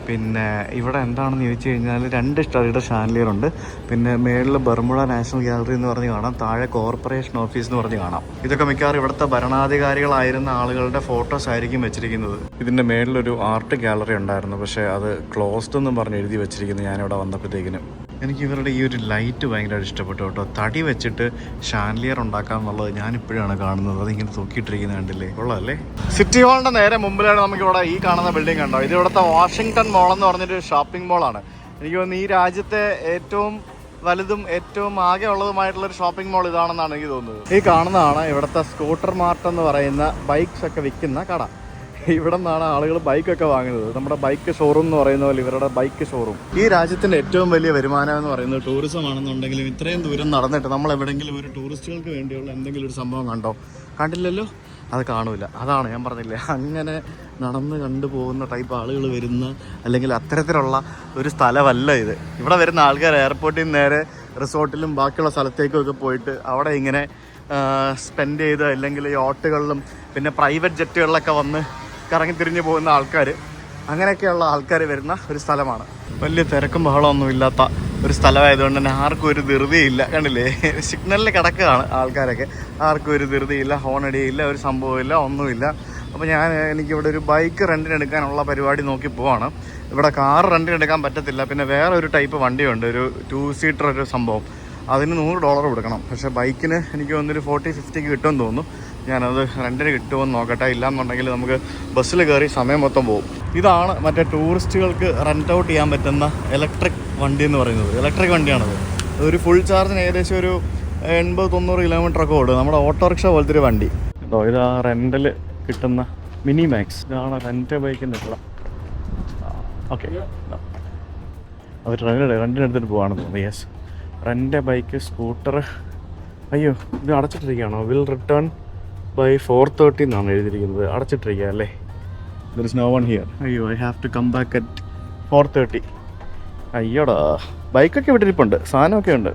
പിന്നെ ഇവിടെ എന്താണെന്ന് ചോദിച്ചു കഴിഞ്ഞാൽ 2 തടിയുടെ ഷാൻലിയർ ഉണ്ട്. പിന്നെ മേളിൽ ബർമുഡ നാഷണൽ ഗാലറി എന്ന് പറഞ്ഞ് കാണാം, താഴെ കോർപ്പറേഷൻ ഓഫീസ് എന്ന് പറഞ്ഞ് കാണാം. ഇതൊക്കെ മിക്കവാറും ഇവിടുത്തെ ഭരണാധികാരികളായിരുന്ന ആളുകളുടെ ഫോട്ടോസ് ആയിരിക്കും വെച്ചിരിക്കുന്നത്. ഇതിൻ്റെ മേളിലൊരു ആർട്ട് ഗാലറി ഉണ്ടായിരുന്നു, പക്ഷേ അത് ക്ലോസ്ഡ് എന്നും പറഞ്ഞ് എഴുതി വെച്ചിരിക്കുന്നു ഞാനിവിടെ വന്നപ്പോഴത്തേക്കിനും. എനിക്ക് ഇവരുടെ ഈ ഒരു ലൈറ്റ് ഭയങ്കരമായിട്ട് ഇഷ്ടപ്പെട്ടു കേട്ടോ. തടി വെച്ചിട്ട് ഷാൻലിയർ ഉണ്ടാക്കാം എന്നുള്ളത് ഞാനിപ്പോഴാണ് കാണുന്നത്. അതിങ്ങനെ തൂക്കിയിട്ടിരിക്കുന്നത് കണ്ടില്ലേ, കൊള്ളാമല്ലേ. സിറ്റി ഹാളിൻ്റെ നേരെ മുമ്പിലാണ് നമുക്കിവിടെ ഈ കാണുന്ന ബിൽഡിംഗ് കണ്ടോ. ഇത് ഇവിടുത്തെ വാഷിങ്ടൺ മോൾ എന്ന് പറഞ്ഞൊരു ഷോപ്പിംഗ് മോളാണ്. എനിക്ക് തോന്നുന്നു ഈ രാജ്യത്തെ ഏറ്റവും വലുതും ഏറ്റവും ആകെ ഉള്ളതുമായിട്ടുള്ളൊരു ഷോപ്പിംഗ് മാൾ ഇതാണെന്നാണ് എനിക്ക് തോന്നുന്നത്. ഈ കാണുന്നതാണ് ഇവിടുത്തെ സ്കൂട്ടർ മാർട്ട് എന്ന് പറയുന്ന ബൈക്സ് ഒക്കെ വിൽക്കുന്ന കട. ഇവിടെ നിന്നാണ് ആളുകൾ ബൈക്കൊക്കെ വാങ്ങുന്നത്. നമ്മുടെ ബൈക്ക് ഷോറൂം എന്ന് പറയുന്ന പോലെ ഇവരുടെ ബൈക്ക് ഷോറൂം. ഈ രാജ്യത്തിൻ്റെ ഏറ്റവും വലിയ വരുമാനം എന്ന് പറയുന്നത് ടൂറിസം ആണെന്നുണ്ടെങ്കിലും ഇത്രയും ദൂരം നടന്നിട്ട് നമ്മൾ എവിടെയെങ്കിലും ഒരു ടൂറിസ്റ്റുകൾക്ക് വേണ്ടിയുള്ള എന്തെങ്കിലും ഒരു സംഭവം കണ്ടില്ലല്ലോ, അത് കാണൂല. അതാണ് ഞാൻ പറഞ്ഞില്ലേ, അങ്ങനെ നടന്ന് കണ്ടുപോകുന്ന ടൈപ്പ് ആളുകൾ വരുന്ന അല്ലെങ്കിൽ അത്തരത്തിലുള്ള ഒരു സ്ഥലമല്ല ഇത്. ഇവിടെ വരുന്ന ആൾക്കാർ എയർപോർട്ടിൽ നിന്ന് നേരെ റിസോർട്ടിലും ബാക്കിയുള്ള സ്ഥലത്തേക്കൊക്കെ പോയിട്ട് അവിടെ ഇങ്ങനെ സ്പെൻഡ് ചെയ്ത് അല്ലെങ്കിൽ യോട്ടുകളിലും പിന്നെ പ്രൈവറ്റ് ജെറ്റുകളിലൊക്കെ വന്ന് കറങ്ങി തിരിഞ്ഞ് പോകുന്ന ആൾക്കാർ, അങ്ങനെയൊക്കെയുള്ള ആൾക്കാർ വരുന്ന ഒരു സ്ഥലമാണ്. വലിയ തിരക്കും ബഹളമൊന്നും ഇല്ലാത്ത ഒരു സ്ഥലമായതുകൊണ്ട് തന്നെ ആർക്കും ഒരു ധൃതിയില്ല. കണ്ടില്ലേ, സിഗ്നലിൽ കിടക്കുകയാണ് ആൾക്കാരൊക്കെ. ആർക്കും ഒരു ധൃതിയില്ല, ഹോൺ അടിയില്ല, ഒരു സംഭവമില്ല, ഒന്നുമില്ല. അപ്പോൾ എനിക്കിവിടെ ഒരു ബൈക്ക് റെൻറ്റിനെടുക്കാനുള്ള പരിപാടി നോക്കി പോവാണ്. ഇവിടെ കാർ റെൻറ്റിനെടുക്കാൻ പറ്റത്തില്ല. പിന്നെ വേറെ ഒരു ടൈപ്പ് വണ്ടിയുണ്ട്, ഒരു 2 സീറ്റർ ഒരു സംഭവം. അതിന് $100 കൊടുക്കണം. പക്ഷേ ബൈക്കിന് എനിക്ക് തോന്നുന്നൊരു 40-50 കിട്ടുമെന്ന് തോന്നുന്നു. ഞാനത് റെൻറ്റിന് കിട്ടുമെന്ന് നോക്കട്ടെ. ഇല്ലയെന്നുണ്ടെങ്കിൽ നമുക്ക് ബസ്സിൽ കയറി സമയം മൊത്തം പോകും. ഇതാണ് മറ്റേ ടൂറിസ്റ്റുകൾക്ക് റെൻ്റ് ഔട്ട് ചെയ്യാൻ പറ്റുന്ന ഇലക്ട്രിക് വണ്ടി എന്ന് പറയുന്നത്. ഇലക്ട്രിക് വണ്ടിയാണത്. ഒരു ഫുൾ ചാർജിന് ഏകദേശം ഒരു 80-90 കിലോമീറ്ററൊക്കെ ഓടും. നമ്മുടെ ഓട്ടോറിക്ഷ പോലത്തെ ഒരു വണ്ടി. ഇതാ റെൻ്റിൽ കിട്ടുന്ന മിനി മാക്സ്. ഇതാണ് റെൻ്റ് ബൈക്കിൻ്റെ ഇവിടെ. ഓക്കെ, അവർ റെൻറ്റിനെടുത്തിട്ട് പോവാണെന്ന് തോന്നുന്നു. Yes, rent bike scooter. അയ്യോ, ഇത് അടച്ചിട്ടിരിക്കുകയാണോ? വിൽ റിട്ടേൺ ബൈ 4:30 എന്നാണ് എഴുതിയിരിക്കുന്നത്. അടച്ചിട്ടിരിക്കുക അല്ലേ? There is no one here. അയ്യോ, I have to come back at 4:30. അയ്യോടാ, ബൈക്കൊക്കെ വിട്ടിരിപ്പുണ്ട്, സാധനമൊക്കെ ഉണ്ട്.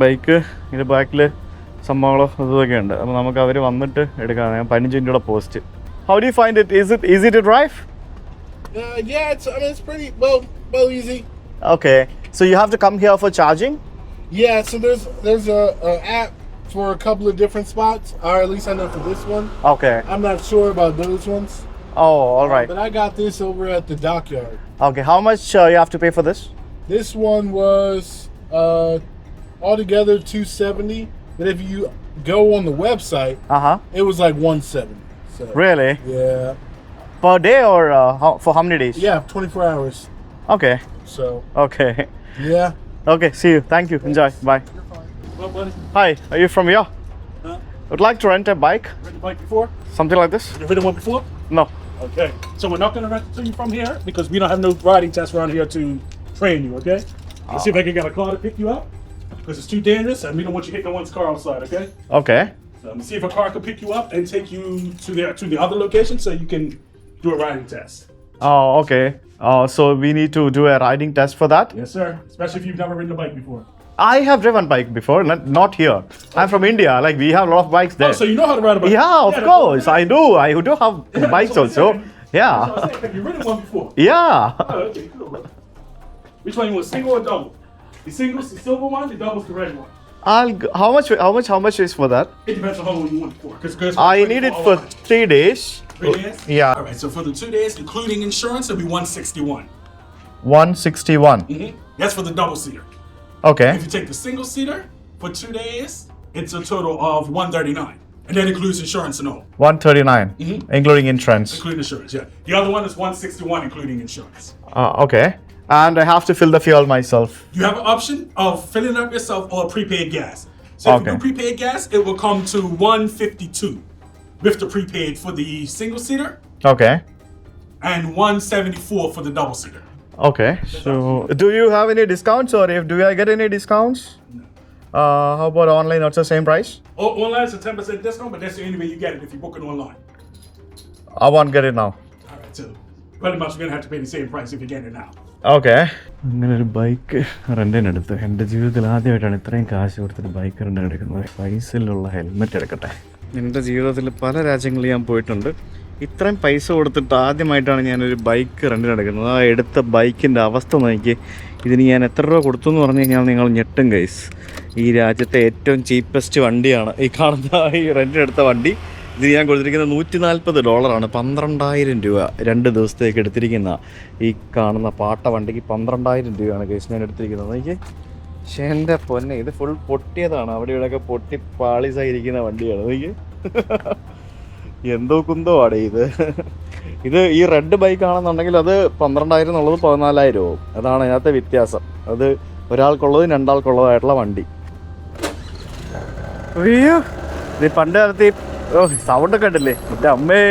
ബൈക്ക് ഇതിൻ്റെ ബാക്കിൽ സംഭവങ്ങളോ ഇതൊക്കെ ഉണ്ട്. അപ്പോൾ നമുക്ക് അവർ വന്നിട്ട് എടുക്കാം. ഞാൻ 15 മിനിറ്റോടെ post. How do you find it? Is it easy to drive? Yeah, it's pretty well easy. Okay, so you have to come here for charging? Yeah, so there's a app for a couple of different spots, or at least I know for this one. Okay. I'm not sure about those ones. Oh, all right. But I got this over at the dockyard. Okay, how much you have to pay for this? This one was altogether $270, but if you go on the website, it was like $170. So Really? yeah. Per day or for how many days? Yeah, 24 hours. Okay. So Okay. yeah. Okay, see you. Thank you. Enjoy. Bye. Well, buddy, Hi, are you from here? Huh? Would like to rent a bike? ridden a bike before? Something like this? You ridden one before? No. Okay. So we're not going to rent it to you from here because we don't have no riding tests around here to train you, okay? Let's see if I can get a car to pick you up because it's too dangerous and we don't want you hitting no one's car outside, okay? Okay. So I'm going to see if a car can pick you up and take you to the other location so you can do a riding test. Oh, okay. So we need to do a riding test for that? Yes, sir. Especially if you've never ridden a bike before. I have driven bike before, not here. I'm from India. Like, we have a lot of bikes there. Oh, so you know how to ride a bike? Yeah, of course. I do. I do have bikes also. Yeah. So I was saying, have you ridden one before? Yeah. Oh, okay, cool. Which one you want, single or double? The single's the silver one, the double's the red one. How much is for that? It depends on how long you want it for. Because I need it for 3 days. 3 days? Yeah. All right, so for the 2 days, including insurance, it'll be $161. 161. That's for the double seater. Okay. If you take the single seater for 2 days, it's a total of $139, and that includes insurance and all. 139, including insurance. Including insurance, yeah. The other one is $161, including insurance. Okay. And I have to fill the fuel myself. You have an option of filling it up yourself or prepaid gas. So if you do prepaid gas, it will come to $152 with the prepaid for the single seater. Okay. And $174 for the double seater. Okay. So, do you have any discounts, or do I get any discounts? No. How about online? What's the same price? Online is a 10% discount, but that's the only way you get it if you book it online. I won't get it now. All right, so pretty much you're gonna have to pay the same price if you get it now. Okay. അങ്ങനെ ഒരു bike റെൻറ്റിനെടുത്ത് എൻ്റെ ജീവിതത്തിൽ ആദ്യമായിട്ടാണ് ഇത്രയും കാശ് കൊടുത്തിട്ട് bike റെൻറ്റിനെടുക്കുന്നത്. പൈസയിലുള്ള helmet എടുക്കട്ടെ. എൻ്റെ ജീവിതത്തിൽ പല രാജ്യങ്ങളിൽ ഞാൻ പോയിട്ടുണ്ട്. ഇത്രയും പൈസ കൊടുത്തിട്ട് ആദ്യമായിട്ടാണ് ഞാനൊരു ബൈക്ക് റെൻറ്റിനെടുക്കുന്നത്. ആ എടുത്ത ബൈക്കിൻ്റെ അവസ്ഥ നോക്കി. ഇതിന് ഞാൻ എത്ര രൂപ കൊടുത്തു എന്ന് പറഞ്ഞു കഴിഞ്ഞാൽ നിങ്ങൾ ഞെട്ടും ഗൈസ്. ഈ രാജ്യത്തെ ഏറ്റവും ചീപ്പസ്റ്റ് വണ്ടിയാണ് ഈ കാണുന്ന ഈ റെൻറ്റിനെടുത്ത വണ്ടി. ഇത് ഞാൻ കൊടുത്തിരിക്കുന്നത് $140, 12,000 രൂപ 2 ദിവസത്തേക്ക് എടുത്തിരിക്കുന്ന ഈ കാണുന്ന പാട്ട വണ്ടിക്ക് 12,000 രൂപയാണ് കേസ് ഞാൻ എടുത്തിരിക്കുന്നത്. എനിക്ക് പക്ഷേ എൻ്റെ പൊന്നെ, ഇത് ഫുൾ പൊട്ടിയതാണ്. അവിടെ ഇവിടെയൊക്കെ പൊട്ടി പാളീസായിരിക്കുന്ന വണ്ടിയാണ്. എനിക്ക് എന്തോ കുന്തോ ആണ് ഇത് ഈ റെഡ് ബൈക്ക് ആണെന്നുണ്ടെങ്കിൽ അത് 12,000 എന്നുള്ളത് 14,000 ആവും. അതാണ് അതിനകത്തെ വ്യത്യാസം. അത് ഒരാൾക്കുള്ളതും രണ്ടാൾക്കുള്ളതായിട്ടുള്ള വണ്ടി. അയ്യോ, ഇത് പണ്ട് കാലത്ത് സൗണ്ടൊക്കെ ഉണ്ടല്ലേ എൻ്റെ അമ്മേ.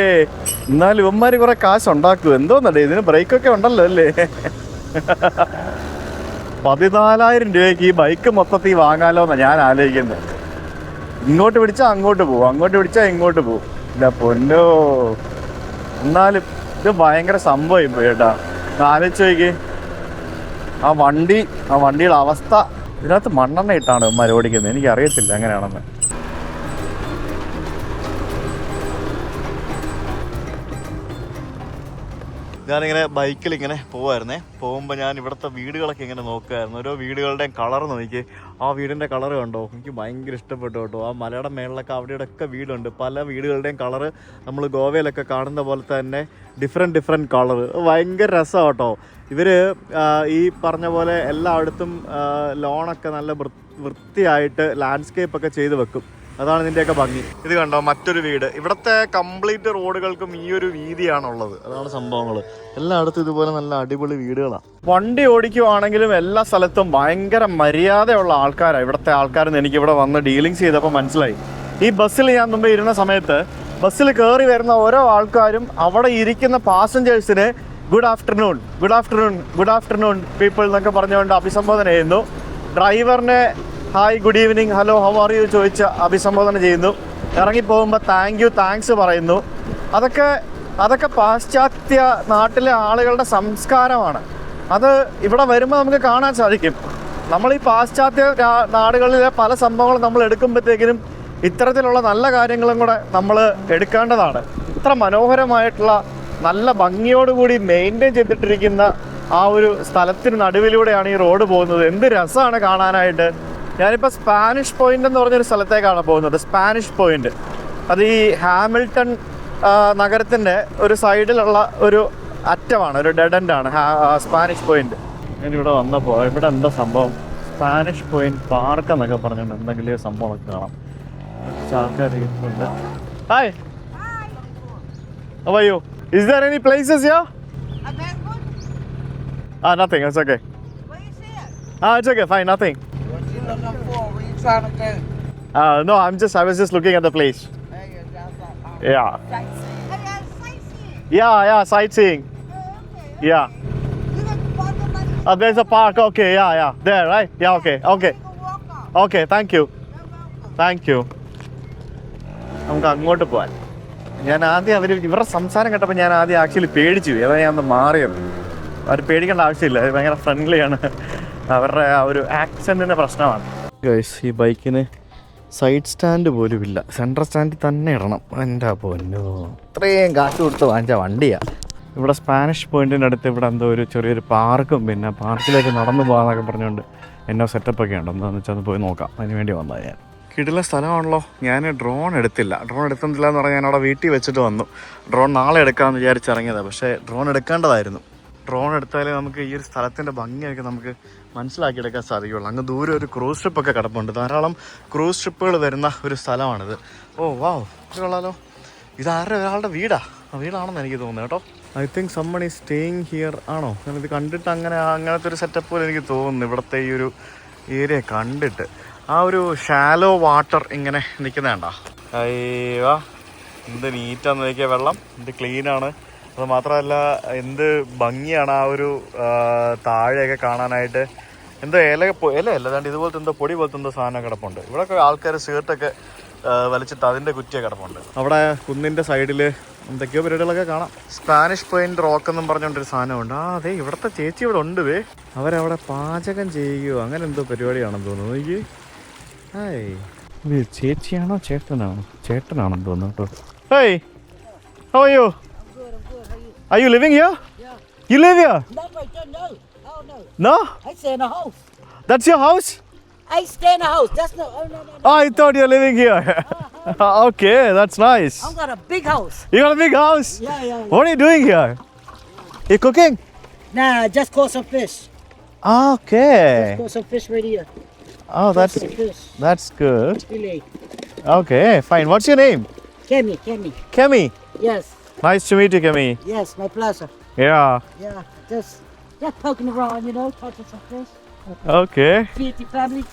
എന്നാലും ഇവന്മാർ കുറെ കാശ് ഉണ്ടാക്കും. എന്തോന്നല്ലേ ഇതിന് ബ്രേക്കൊക്കെ ഉണ്ടല്ലോ അല്ലേ. 14,000 രൂപയ്ക്ക് ഈ ബൈക്ക് മൊത്തത്തിൽ വാങ്ങാലോ എന്നാണ് ഞാൻ ആലോചിക്കുന്നത്. ഇങ്ങോട്ട് പിടിച്ചാൽ അങ്ങോട്ട് പോകും, അങ്ങോട്ട് പിടിച്ചാൽ ഇങ്ങോട്ട് പോകും. ഇല്ല പൊന്നോ, എന്നാലും ഇത് ഭയങ്കര സംഭവം പോയി കേട്ടാ. ആലോചിച്ച് നോക്കി ആ വണ്ടിയുടെ അവസ്ഥ. ഇതിനകത്ത് മണ്ണെണ്ണ ഇട്ടാണ് ഇവന്മാർ ഓടിക്കുന്നത്. എനിക്കറിയത്തില്ല എങ്ങനെയാണെന്ന്. ഞാനിങ്ങനെ ബൈക്കിൽ ഇങ്ങനെ പോവായിരുന്നേ. പോകുമ്പോൾ ഞാൻ ഇവിടുത്തെ വീടുകളൊക്കെ ഇങ്ങനെ നോക്കുമായിരുന്നു. ഓരോ വീടുകളുടെയും കളർ നോക്കി. ആ വീടിൻ്റെ കളർ കണ്ടോ, എനിക്ക് ഭയങ്കര ഇഷ്ടപ്പെട്ടു കേട്ടോ. ആ മലയുടെ മേളിലൊക്കെ അവിടെയൊക്കെ വീടുണ്ട്. പല വീടുകളുടെയും കളറ് നമ്മൾ ഗോവയിലൊക്കെ കാണുന്ന പോലെ തന്നെ ഡിഫറെൻറ്റ് കളർ. ഭയങ്കര രസമാണ് കേട്ടോ. ഇവർ ഈ പറഞ്ഞ പോലെ എല്ലായിടത്തും ലോണൊക്കെ നല്ല വൃത്തിയായിട്ട് ലാൻഡ്സ്കേപ്പൊക്കെ ചെയ്ത് വെക്കും. അതാണ് ഇതിൻ്റെയൊക്കെ ഭംഗി. ഇത് കണ്ടോ, മറ്റൊരു വീട്. ഇവിടുത്തെ കംപ്ലീറ്റ് റോഡുകൾക്കും ഈ ഒരു വീതിയാണുള്ളത്. അതാണ് സംഭവങ്ങൾ. എല്ലായിടത്തും ഇതുപോലെ നല്ല അടിപൊളി വീടുകളാണ്. വണ്ടി ഓടിക്കുവാണെങ്കിലും എല്ലാ സ്ഥലത്തും ഭയങ്കര മര്യാദയുള്ള ആൾക്കാരാണ് ഇവിടുത്തെ ആൾക്കാരെന്ന് എനിക്കിവിടെ വന്ന് ഡീലിങ്സ് ചെയ്തപ്പോൾ മനസ്സിലായി. ഈ ബസ്സിൽ ഞാൻ മുമ്പ് ഇരുന്ന സമയത്ത് ബസ്സിൽ കയറി വരുന്ന ഓരോ ആൾക്കാരും അവിടെ ഇരിക്കുന്ന പാസഞ്ചേഴ്സിന് good afternoon, good afternoon, good afternoon people എന്നൊക്കെ പറഞ്ഞുകൊണ്ട് അഭിസംബോധന ചെയ്യുന്നു. ഡ്രൈവറിനെ hi, good evening, hello, how are you ചോദിച്ച് അഭിസംബോധന ചെയ്യുന്നു. ഇറങ്ങിപ്പോകുമ്പോൾ താങ്ക്സ് പറയുന്നു. അതൊക്കെ പാശ്ചാത്യ നാട്ടിലെ ആളുകളുടെ സംസ്കാരമാണ്. അത് ഇവിടെ വരുമ്പോൾ നമുക്ക് കാണാൻ സാധിക്കും. നമ്മൾ ഈ പാശ്ചാത്യ നാടുകളിലെ പല സംഭവങ്ങളും നമ്മൾ എടുക്കുമ്പോഴത്തേക്കിനും ഇത്തരത്തിലുള്ള നല്ല കാര്യങ്ങളും കൂടെ നമ്മൾ എടുക്കേണ്ടതാണ്. ഇത്ര മനോഹരമായിട്ടുള്ള നല്ല ഭംഗിയോടുകൂടി മെയിൻറ്റെയിൻ ചെയ്തിട്ടിരിക്കുന്ന ആ ഒരു സ്ഥലത്തിന് നടുവിലൂടെയാണ് ഈ റോഡ് പോകുന്നത്. എന്ത് രസമാണ് കാണാനായിട്ട്. ഞാനിപ്പോൾ സ്പാനിഷ് പോയിന്റ് എന്ന് പറഞ്ഞൊരു സ്ഥലത്തേക്കാണ് പോകുന്നത്. സ്പാനിഷ് പോയിന്റ് അത് ഈ ഹാമിൽട്ടൺ നഗരത്തിൻ്റെ ഒരു സൈഡിലുള്ള ഒരു അറ്റമാണ്, ഒരു ഡെഡ് എൻഡാണ് സ്പാനിഷ് പോയിന്റ്. ഞാനിവിടെ വന്നപ്പോൾ ഇവിടെ എന്താ സംഭവം, സ്പാനിഷ് പോയിന്റ് പാർക്ക് എന്നൊക്കെ പറഞ്ഞിട്ടുണ്ട്. എന്തെങ്കിലും സംഭവമൊക്കെ കാണാം. ആൾക്കാർ ഇരിക്കുന്നുണ്ട്. Hi, how are you? Is there any places here? Nothing. It's okay. Where you see it? It's okay. Fine. Nothing. What you looking for? Where you trying to go? No, I was just looking at the place. There you go. Yeah. Sightseeing. Hey, sightseeing. Yeah, sightseeing. Oh, okay. Yeah. You got to park the money. There's a park. Okay. Yeah. There, right? Yeah. Okay. You can walk off. Okay. Thank you. You're welcome. Thank you. നമുക്ക് അങ്ങോട്ട് പോകാൻ. ഞാൻ ആദ്യം ഇവരുടെ സംസാരം കേട്ടപ്പോൾ ഞാൻ ആദ്യം ആക്ച്വലി പേടിച്ചു. അതാ ഞാൻ ഒന്ന് മാറിയത്. അവർ പേടിക്കേണ്ട ആവശ്യമില്ല. അത് ഭയങ്കര ഫ്രണ്ട്ലിയാണ്. അവരുടെ ആ ഒരു ആക്സെൻറ്റിൻ്റെ പ്രശ്നമാണ്. ഗൈസ്, ഈ ബൈക്കിന് സൈഡ് സ്റ്റാൻഡ് പോലും ഇല്ല. സെൻട്രൽ സ്റ്റാൻഡിൽ തന്നെ ഇടണം. എൻ്റെ പൊന്നോ, ഇത്രയും കാശ് കൊടുത്ത് വാങ്ങിച്ച വണ്ടിയാണ്. ഇവിടെ സ്പാനിഷ് പോയിൻറ്റിൻ്റെ അടുത്ത് ഇവിടെ എന്തോ ഒരു ചെറിയൊരു പാർക്കും പിന്നെ പാർക്കിലേക്ക് നടന്നു പോകാമെന്നൊക്കെ പറഞ്ഞുകൊണ്ട് എന്നോ സെറ്റപ്പൊക്കെ ഉണ്ട്. എന്താണെന്ന് വെച്ചാൽ അത് പോയി നോക്കാം. അതിന് വേണ്ടി വന്നതാണ് ഞാൻ. കിടില സ്ഥലമാണല്ലോ. ഞാൻ ഡ്രോൺ എടുത്തില്ല എന്ന് പറഞ്ഞാൽ ഞാൻ അവിടെ വീട്ടിൽ വെച്ചിട്ട് വന്നു. ഡ്രോൺ നാളെ എടുക്കാമെന്ന് വിചാരിച്ചിറങ്ങിയതാണ്. പക്ഷേ ഡ്രോൺ എടുക്കേണ്ടതായിരുന്നു. ഡ്രോൺ എടുത്താലേ നമുക്ക് ഈ ഒരു സ്ഥലത്തിൻ്റെ ഭംഗിയൊക്കെ നമുക്ക് മനസ്സിലാക്കിയെടുക്കാൻ സാധിക്കുകയുള്ളൂ. അങ്ങ് ദൂരെ ഒരു ക്രൂസ് ട്രിപ്പൊക്കെ കിടപ്പുണ്ട്. ധാരാളം ക്രൂസ് ട്രിപ്പുകൾ വരുന്ന ഒരു സ്ഥലമാണിത്. ഓ വാവ്, ഇത് കൊള്ളാലോ. ഇതാരുടെ ഒരാളുടെ വീടാണെന്ന് എനിക്ക് തോന്നുന്നു കേട്ടോ. I think someone is staying here ആണോ? ഞാനിത് കണ്ടിട്ട് അങ്ങനത്തെ ഒരു സെറ്റപ്പ് പോലെ എനിക്ക് തോന്നുന്നു. ഇവിടുത്തെ ഈ ഒരു ഏരിയ കണ്ടിട്ട് ആ ഒരു ഷാലോ വാട്ടർ ഇങ്ങനെ നിൽക്കുന്നതാണ്ടാ. അയ്യോ, എന്ത് നീറ്റാന്ന് നോക്കിയ വെള്ളം, എന്ത് ക്ലീനാണ്. അത് മാത്രമല്ല എന്ത് ഭംഗിയാണ് ആ ഒരു താഴെയൊക്കെ കാണാനായിട്ട്. എന്തോ ഇലയല്ല, അതാണ്ട് ഇതുപോലത്തെ എന്തോ പൊടി പോലത്തെ എന്തോ സാധനം കിടപ്പുണ്ട്. ഇവിടെയൊക്കെ ആൾക്കാർ ഷർട്ടൊക്കെ വലിച്ചിട്ട് അതിൻ്റെ കുറ്റിയൊക്കെ കിടപ്പുണ്ട്. അവിടെ കുന്നിൻ്റെ സൈഡിൽ എന്തൊക്കെയോ പരിപാടികളൊക്കെ കാണാം. സ്പാനിഷ് പോയിന്റ് റോക്ക് എന്നും പറഞ്ഞുകൊണ്ടൊരു സാധനമുണ്ട്. അതെ, ഇവിടുത്തെ ചേച്ചി ഇവിടെ ഉണ്ട്. അവരവിടെ പാചകം ചെയ്യുകയോ അങ്ങനെ എന്തോ പരിപാടിയാണെന്ന് തോന്നുന്നു. എനിക്ക് ഇത് ചേച്ചിയാണോ ചേട്ടനാണെന്ന് തോന്നുന്നു കേട്ടോ. Hey, how are you? I'm good. How you? Are you living here? Yeah. You live here? Not right there, no. Oh, no. No? I stay in a house. That's your house? I stay in a house. That's no. Oh, no. Oh, I thought you're living here. Okay, that's nice. I've got a big house. You got a big house? Yeah. What are you doing here? You cooking? Nah, just caught some fish. Okay. Caught some fish right here. Oh, Some fish. that's good. Filet. Okay, fine. What's your name? Kemi. Kemi. Yes. Nice to meet you, Kemi. Yes, my pleasure. Yeah. Yeah. Just poking around, catching some fish. Okay. Feed the family.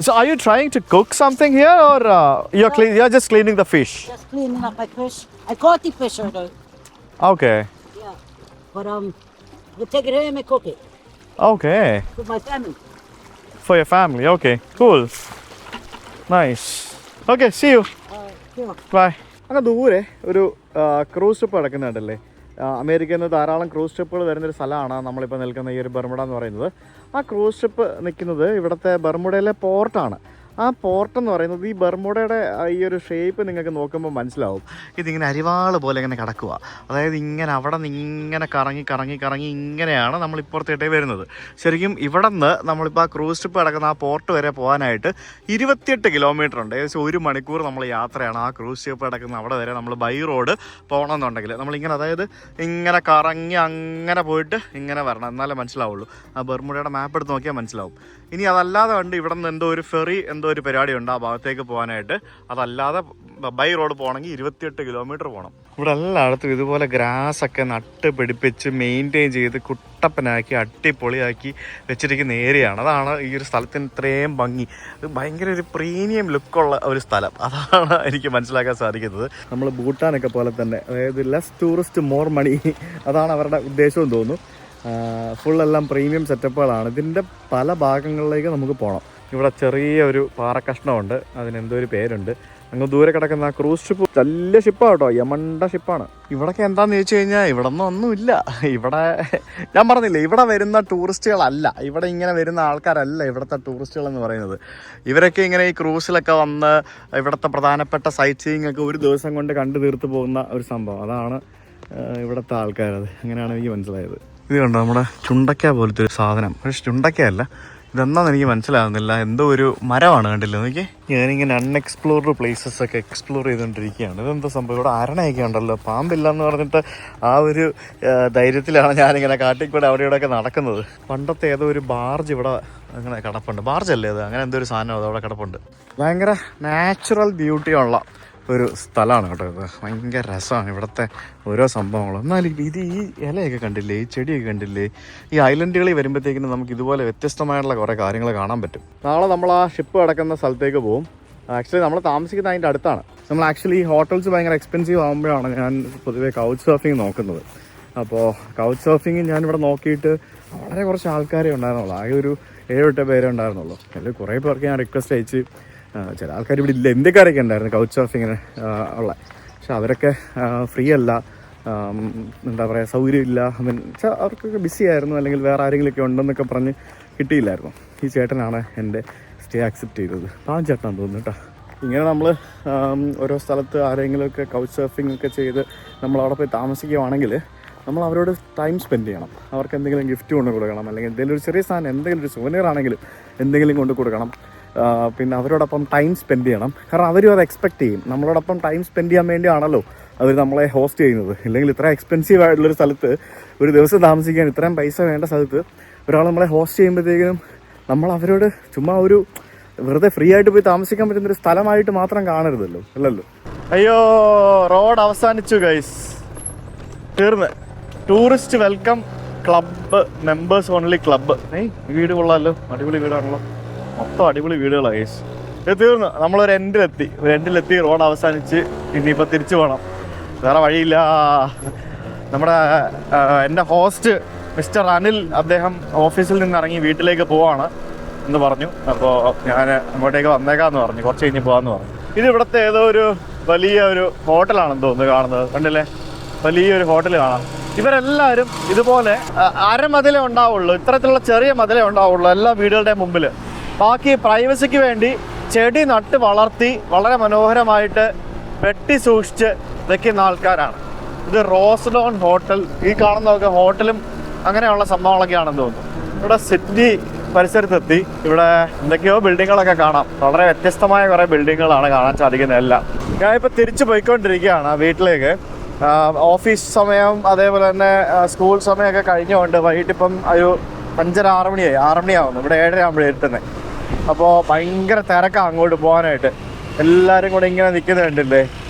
So are you trying to cook something here, or you're just cleaning the fish? Just cleaning up my fish. I caught the fish already. Okay. Yeah. But we'll take it home and cook it Okay. for my family. For your family. Okay. Cool. Nice. Okay. See you. Sure. Bye. അങ്ങ് ദൂരെ ഒരു cruise trip നടക്കുന്നുണ്ടല്ലേ. അമേരിക്കയിൽ നിന്ന് ധാരാളം cruise ട്രിപ്പുകൾ വരുന്നൊരു സ്ഥലമാണ് നമ്മളിപ്പോൾ നിൽക്കുന്ന ഈ ഒരു ബർമുഡ എന്ന് പറയുന്നത്. ആ ക്രൂസ് ട്രിപ്പ് നിൽക്കുന്നത് ഇവിടുത്തെ ബർമുഡയിലെ പോർട്ടാണ്. ആ പോർട്ട് എന്ന് പറയുന്നത് ഈ ബർമുഡയുടെ ഈ ഒരു ഷേപ്പ് നിങ്ങൾക്ക് നോക്കുമ്പോൾ മനസ്സിലാവും. ഇതിങ്ങനെ അരിവാൾ പോലെ ഇങ്ങനെ കിടക്കുക. അതായത് ഇങ്ങനെ അവിടെ നിന്ന് ഇങ്ങനെ കറങ്ങി കറങ്ങി കറങ്ങി ഇങ്ങനെയാണ് നമ്മൾ ഇപ്പുറത്തേട്ടേ വരുന്നത്. ശരിക്കും ഇവിടെ നിന്ന് നമ്മളിപ്പോൾ ആ ക്രൂസ് ട്രിപ്പ് കിടക്കുന്ന ആ പോർട്ട് വരെ പോകാനായിട്ട് 28 കിലോമീറ്റർ ഉണ്ട്. ഏകദേശം 1 മണിക്കൂർ നമ്മൾ യാത്രയാണ് ആ ക്രൂസ് ട്രിപ്പ് കിടക്കുന്ന അവിടെ വരെ. നമ്മൾ ബൈ റോഡ് പോകണമെന്നുണ്ടെങ്കിൽ നമ്മളിങ്ങനെ അതായത് ഇങ്ങനെ കറങ്ങി അങ്ങനെ പോയിട്ട് ഇങ്ങനെ വരണം, എന്നാലേ മനസ്സിലാവുള്ളൂ. ആ ബർമുഡയുടെ മാപ്പ് എടുത്ത് നോക്കിയാൽ മനസ്സിലാവും. ഇനി അതല്ലാതെ കണ്ട് ഇവിടെ നിന്ന് എന്തോ ഒരു ഫെറി എന്തോ ഒരു പരിപാടിയുണ്ട് ആ ഭാഗത്തേക്ക് പോകാനായിട്ട്. അതല്ലാതെ ബൈ റോഡ് പോകണമെങ്കിൽ 28 കിലോമീറ്റർ പോകണം. ഇവിടെ എല്ലായിടത്തും ഇതുപോലെ ഗ്രാസൊക്കെ നട്ട് പിടിപ്പിച്ച് മെയിൻറ്റെയിൻ ചെയ്ത് കുട്ടപ്പനാക്കി അടിപൊളിയാക്കി വെച്ചിരിക്കുന്ന ഏരിയയാണ്. അതാണ് ഈ ഒരു സ്ഥലത്തിന് ഇത്രയും ഭംഗി. ഭയങ്കര ഒരു പ്രീമിയം ലുക്കുള്ള ഒരു സ്ഥലം. അതാണ് എനിക്ക് മനസ്സിലാക്കാൻ സാധിക്കുന്നത്. നമ്മൾ ഭൂട്ടാനൊക്കെ പോലെ തന്നെ, അതായത് ലെസ് ടൂറിസ്റ്റ് മോർ മണി, അതാണ് അവരുടെ ഉദ്ദേശവും തോന്നുന്നു. ഫുള്ളെല്ലാം പ്രീമിയം സെറ്റപ്പുകളാണ്. ഇതിൻ്റെ പല ഭാഗങ്ങളിലേക്ക് നമുക്ക് പോകണം. ഇവിടെ ചെറിയ ഒരു പാറക്കഷ്ണമുണ്ട്, അതിനെന്തോ ഒരു പേരുണ്ട്. അങ്ങ് ദൂരെ കിടക്കുന്ന ക്രൂസ് ഷിപ്പ് വലിയ ഷിപ്പാണ് കേട്ടോ, യമണ്ട ഷിപ്പാണ്. ഇവിടൊക്കെ എന്താണെന്ന് ചോദിച്ചു കഴിഞ്ഞാൽ ഇവിടെ ഒന്നുമില്ല. ഇവിടെ ഞാൻ പറഞ്ഞില്ലേ, ഇവിടെ വരുന്ന ടൂറിസ്റ്റുകളല്ല, ഇവിടെ ഇങ്ങനെ വരുന്ന ആൾക്കാരല്ല ഇവിടുത്തെ ടൂറിസ്റ്റുകൾ എന്ന് പറയുന്നത്. ഇവരൊക്കെ ഇങ്ങനെ ഈ ക്രൂസിലൊക്കെ വന്ന് ഇവിടുത്തെ പ്രധാനപ്പെട്ട സൈറ്റ് സീയിങ് ഒക്കെ ഒരു ദിവസം കൊണ്ട് കണ്ടു തീർത്ത് പോകുന്ന ഒരു സംഭവം. അതാണ് ഇവിടുത്തെ ആൾക്കാരത്. അങ്ങനെയാണ് എനിക്ക് മനസ്സിലായത്. ഇത് കണ്ടോ, നമ്മുടെ ചുണ്ടക്ക പോലത്തെ ഒരു സാധനം. പക്ഷെ ചുണ്ടക്കയല്ല, ഇതെന്താണെന്ന് എനിക്ക് മനസ്സിലാകുന്നില്ല. എന്തോ ഒരു മരമാണ്, കണ്ടില്ല നോക്കി. ഞാനിങ്ങനെ അൺഎക്സ്പ്ലോർഡ് പ്ലേസസ് ഒക്കെ എക്സ്പ്ലോർ ചെയ്തുകൊണ്ടിരിക്കുകയാണ്. ഇതെന്താ സംഭവം? ഇവിടെ അരണയൊക്കെ ഉണ്ടല്ലോ, പാമ്പില്ല എന്ന് പറഞ്ഞിട്ട് ആ ഒരു ധൈര്യത്തിലാണ് ഞാനിങ്ങനെ കാട്ടിക്കൂടെ അവിടെ ഇവിടെയൊക്കെ നടക്കുന്നത്. പണ്ടത്തെ ഏതോ ഒരു ബാർജ് ഇവിടെ അങ്ങനെ കിടപ്പുണ്ട്. ബാർജല്ലേ അത്, അങ്ങനെ എന്തോ ഒരു സാധനം അത് അവിടെ കിടപ്പുണ്ട്. ഭയങ്കര നാച്ചുറൽ ബ്യൂട്ടിയുള്ള ഒരു സ്ഥലമാണ് കേട്ടോ ഇത്. ഭയങ്കര രസമാണ് ഇവിടുത്തെ ഓരോ സംഭവങ്ങളും. എന്നാലും ഇത് ഈ ഇലയൊക്കെ കണ്ടില്ലേ, ഈ ചെടിയൊക്കെ കണ്ടില്ലേ, ഈ ഐലൻഡുകളിൽ വരുമ്പോഴത്തേക്കിനും നമുക്ക് ഇതുപോലെ വ്യത്യസ്തമായിട്ടുള്ള കുറേ കാര്യങ്ങൾ കാണാൻ പറ്റും. നാളെ നമ്മൾ ആ ഷിപ്പ് കിടക്കുന്ന സ്ഥലത്തേക്ക് പോകും. ആക്ച്വലി നമ്മൾ താമസിക്കുന്ന അതിൻ്റെ അടുത്താണ്. നമ്മൾ ആക്ച്വലി ഈ ഹോട്ടൽസ് ഭയങ്കര എക്സ്പെൻസീവ് ആകുമ്പോഴാണ് ഞാൻ പൊതുവേ കൗച്ച് സർഫിങ് നോക്കുന്നത്. അപ്പോൾ കൗച്ച് സർഫിങ് ഞാനിവിടെ നോക്കിയിട്ട് വളരെ കുറച്ച് ആൾക്കാരെ ഉണ്ടായിരുന്നുള്ളൂ. ആകെ ഒരു 7-8 പേരെ ഉണ്ടായിരുന്നുള്ളൂ. അതിൽ കുറേ പേർക്ക് ഞാൻ റിക്വസ്റ്റ് അയച്ച്, ചില ആൾക്കാർ ഇവിടെ ഇല്ല, ഇന്ത്യക്കാരൊക്കെ ഉണ്ടായിരുന്നു കൗച്ച് സർഫിങ്ങിന് ഉള്ള. പക്ഷെ അവരൊക്കെ ഫ്രീ അല്ല, എന്താ പറയുക, സൗകര്യമില്ല. വെച്ചാൽ അവർക്കൊക്കെ ബിസി ആയിരുന്നു, അല്ലെങ്കിൽ വേറെ ആരെങ്കിലുമൊക്കെ ഉണ്ടെന്നൊക്കെ പറഞ്ഞ് കിട്ടിയില്ലായിരുന്നു. ഈ ചേട്ടനാണ് എൻ്റെ സ്റ്റേ അക്സെപ്റ്റ് ചെയ്തത്. പാവം ചേട്ടനാന്ന് തോന്നുന്നു കേട്ടോ. ഇങ്ങനെ നമ്മൾ ഓരോ സ്ഥലത്ത് ആരെങ്കിലുമൊക്കെ കൗച്ച് സർഫിംഗ് ഒക്കെ ചെയ്ത് നമ്മളവിടെ പോയി താമസിക്കുകയാണെങ്കിൽ നമ്മൾ അവരോട് ടൈം സ്പെൻഡ് ചെയ്യണം. അവർക്ക് എന്തെങ്കിലും ഗിഫ്റ്റ് കൊണ്ട് കൊടുക്കണം, അല്ലെങ്കിൽ എന്തെങ്കിലും ഒരു ചെറിയ സാധനം, എന്തെങ്കിലും ഒരു സുവനീർ ആണെങ്കിലും എന്തെങ്കിലും കൊണ്ട് കൊടുക്കണം. പിന്നെ അവരോടൊപ്പം ടൈം സ്പെൻഡ് ചെയ്യണം. കാരണം അവരും അത് എക്സ്പെക്റ്റ് ചെയ്യും. നമ്മളോടൊപ്പം ടൈം സ്പെൻഡ് ചെയ്യാൻ വേണ്ടിയാണല്ലോ അവർ നമ്മളെ ഹോസ്റ്റ് ചെയ്യുന്നത്. ഇല്ലെങ്കിൽ ഇത്ര എക്സ്പെൻസീവ് ആയിട്ടുള്ളൊരു സ്ഥലത്ത് ഒരു ദിവസം താമസിക്കാൻ ഇത്രയും പൈസ വേണ്ട സ്ഥലത്ത് ഒരാൾ നമ്മളെ ഹോസ്റ്റ് ചെയ്യുമ്പോഴത്തേക്കും നമ്മൾ അവരോട് ചുമ്മാ ഒരു വെറുതെ ഫ്രീ ആയിട്ട് പോയി താമസിക്കാൻ പറ്റുന്നൊരു സ്ഥലമായിട്ട് മാത്രം കാണരുതല്ലോ, അല്ലല്ലോ. അയ്യോ, റോഡ് അവസാനിച്ചു ഗൈസ്, തീർന്ന്. Tourist welcome club, members only club. വീട് കൊള്ളാമല്ലോ, അടിപൊളി വീടാണല്ലോ, മൊത്തം അടിപൊളി വീടുകളാണ് ഗൈസ്. ഇത് തീർന്നു. നമ്മളൊരു എൻഡിലെത്തി, റോഡ് അവസാനിച്ച്. ഇനിയിപ്പോൾ തിരിച്ചു പോകണം, വേറെ വഴിയില്ല. നമ്മുടെ എൻ്റെ ഹോസ്റ്റ് മിസ്റ്റർ അനിൽ, അദ്ദേഹം ഓഫീസിൽ നിന്ന് ഇറങ്ങി വീട്ടിലേക്ക് പോവാണ് എന്ന് പറഞ്ഞു. അപ്പോൾ ഞാൻ അങ്ങോട്ടേക്ക് വന്നേക്കാമെന്ന് പറഞ്ഞു, കുറച്ച് കഴിഞ്ഞ് പോകാമെന്ന് പറഞ്ഞു. ഇത് ഇവിടുത്തെ ഏതോ ഒരു വലിയ ഒരു ഹോട്ടലാണെന്ന് തോന്നുന്നു കാണുന്നത്, കണ്ടില്ലേ, വലിയൊരു ഹോട്ടൽ കാണാം. ഇവരെല്ലാവരും ഇതുപോലെ അരമതിലേ ഉണ്ടാവുള്ളൂ, ഇത്തരത്തിലുള്ള ചെറിയ മതിലേ ഉണ്ടാവുള്ളൂ എല്ലാ വീടുകളുടെ മുമ്പിൽ. ബാക്കി പ്രൈവസിക്ക് വേണ്ടി ചെടി നട്ട് വളർത്തി വളരെ മനോഹരമായിട്ട് വെട്ടി സൂക്ഷിച്ച് വെക്കുന്ന ആൾക്കാരാണ്. ഇത് റോസ്ഡോൺ ഹോട്ടൽ, ഈ കാണുന്നതൊക്കെ ഹോട്ടലും അങ്ങനെയുള്ള സംഭവങ്ങളൊക്കെയാണെന്ന് തോന്നുന്നു. ഇവിടെ സിഡ്നി പരിസരത്തെത്തി. ഇവിടെ എന്തൊക്കെയോ ബിൽഡിങ്ങുകളൊക്കെ കാണാം. വളരെ വ്യത്യസ്തമായ കുറേ ബിൽഡിങ്ങുകളാണ് കാണാൻ സാധിക്കുന്നത് എല്ലാം. ഞാനിപ്പോൾ തിരിച്ചു പോയിക്കൊണ്ടിരിക്കുകയാണ് വീട്ടിലേക്ക്. ഓഫീസ് സമയം അതേപോലെ തന്നെ സ്കൂൾ സമയമൊക്കെ കഴിഞ്ഞുകൊണ്ട് വൈകിട്ടിപ്പം ഒരു 5:30-6 മണിയായി, 6 മണിയാവുന്നു. ഇവിടെ 7:30 ആകുമ്പോഴേ എത്തുന്നത്. അപ്പോൾ ഭയങ്കര തിരക്കാണ് അങ്ങോട്ട് പോകാനായിട്ട്. എല്ലാവരും കൂടെ ഇങ്ങനെ നിൽക്കുന്നത് കണ്ടില്ലേ.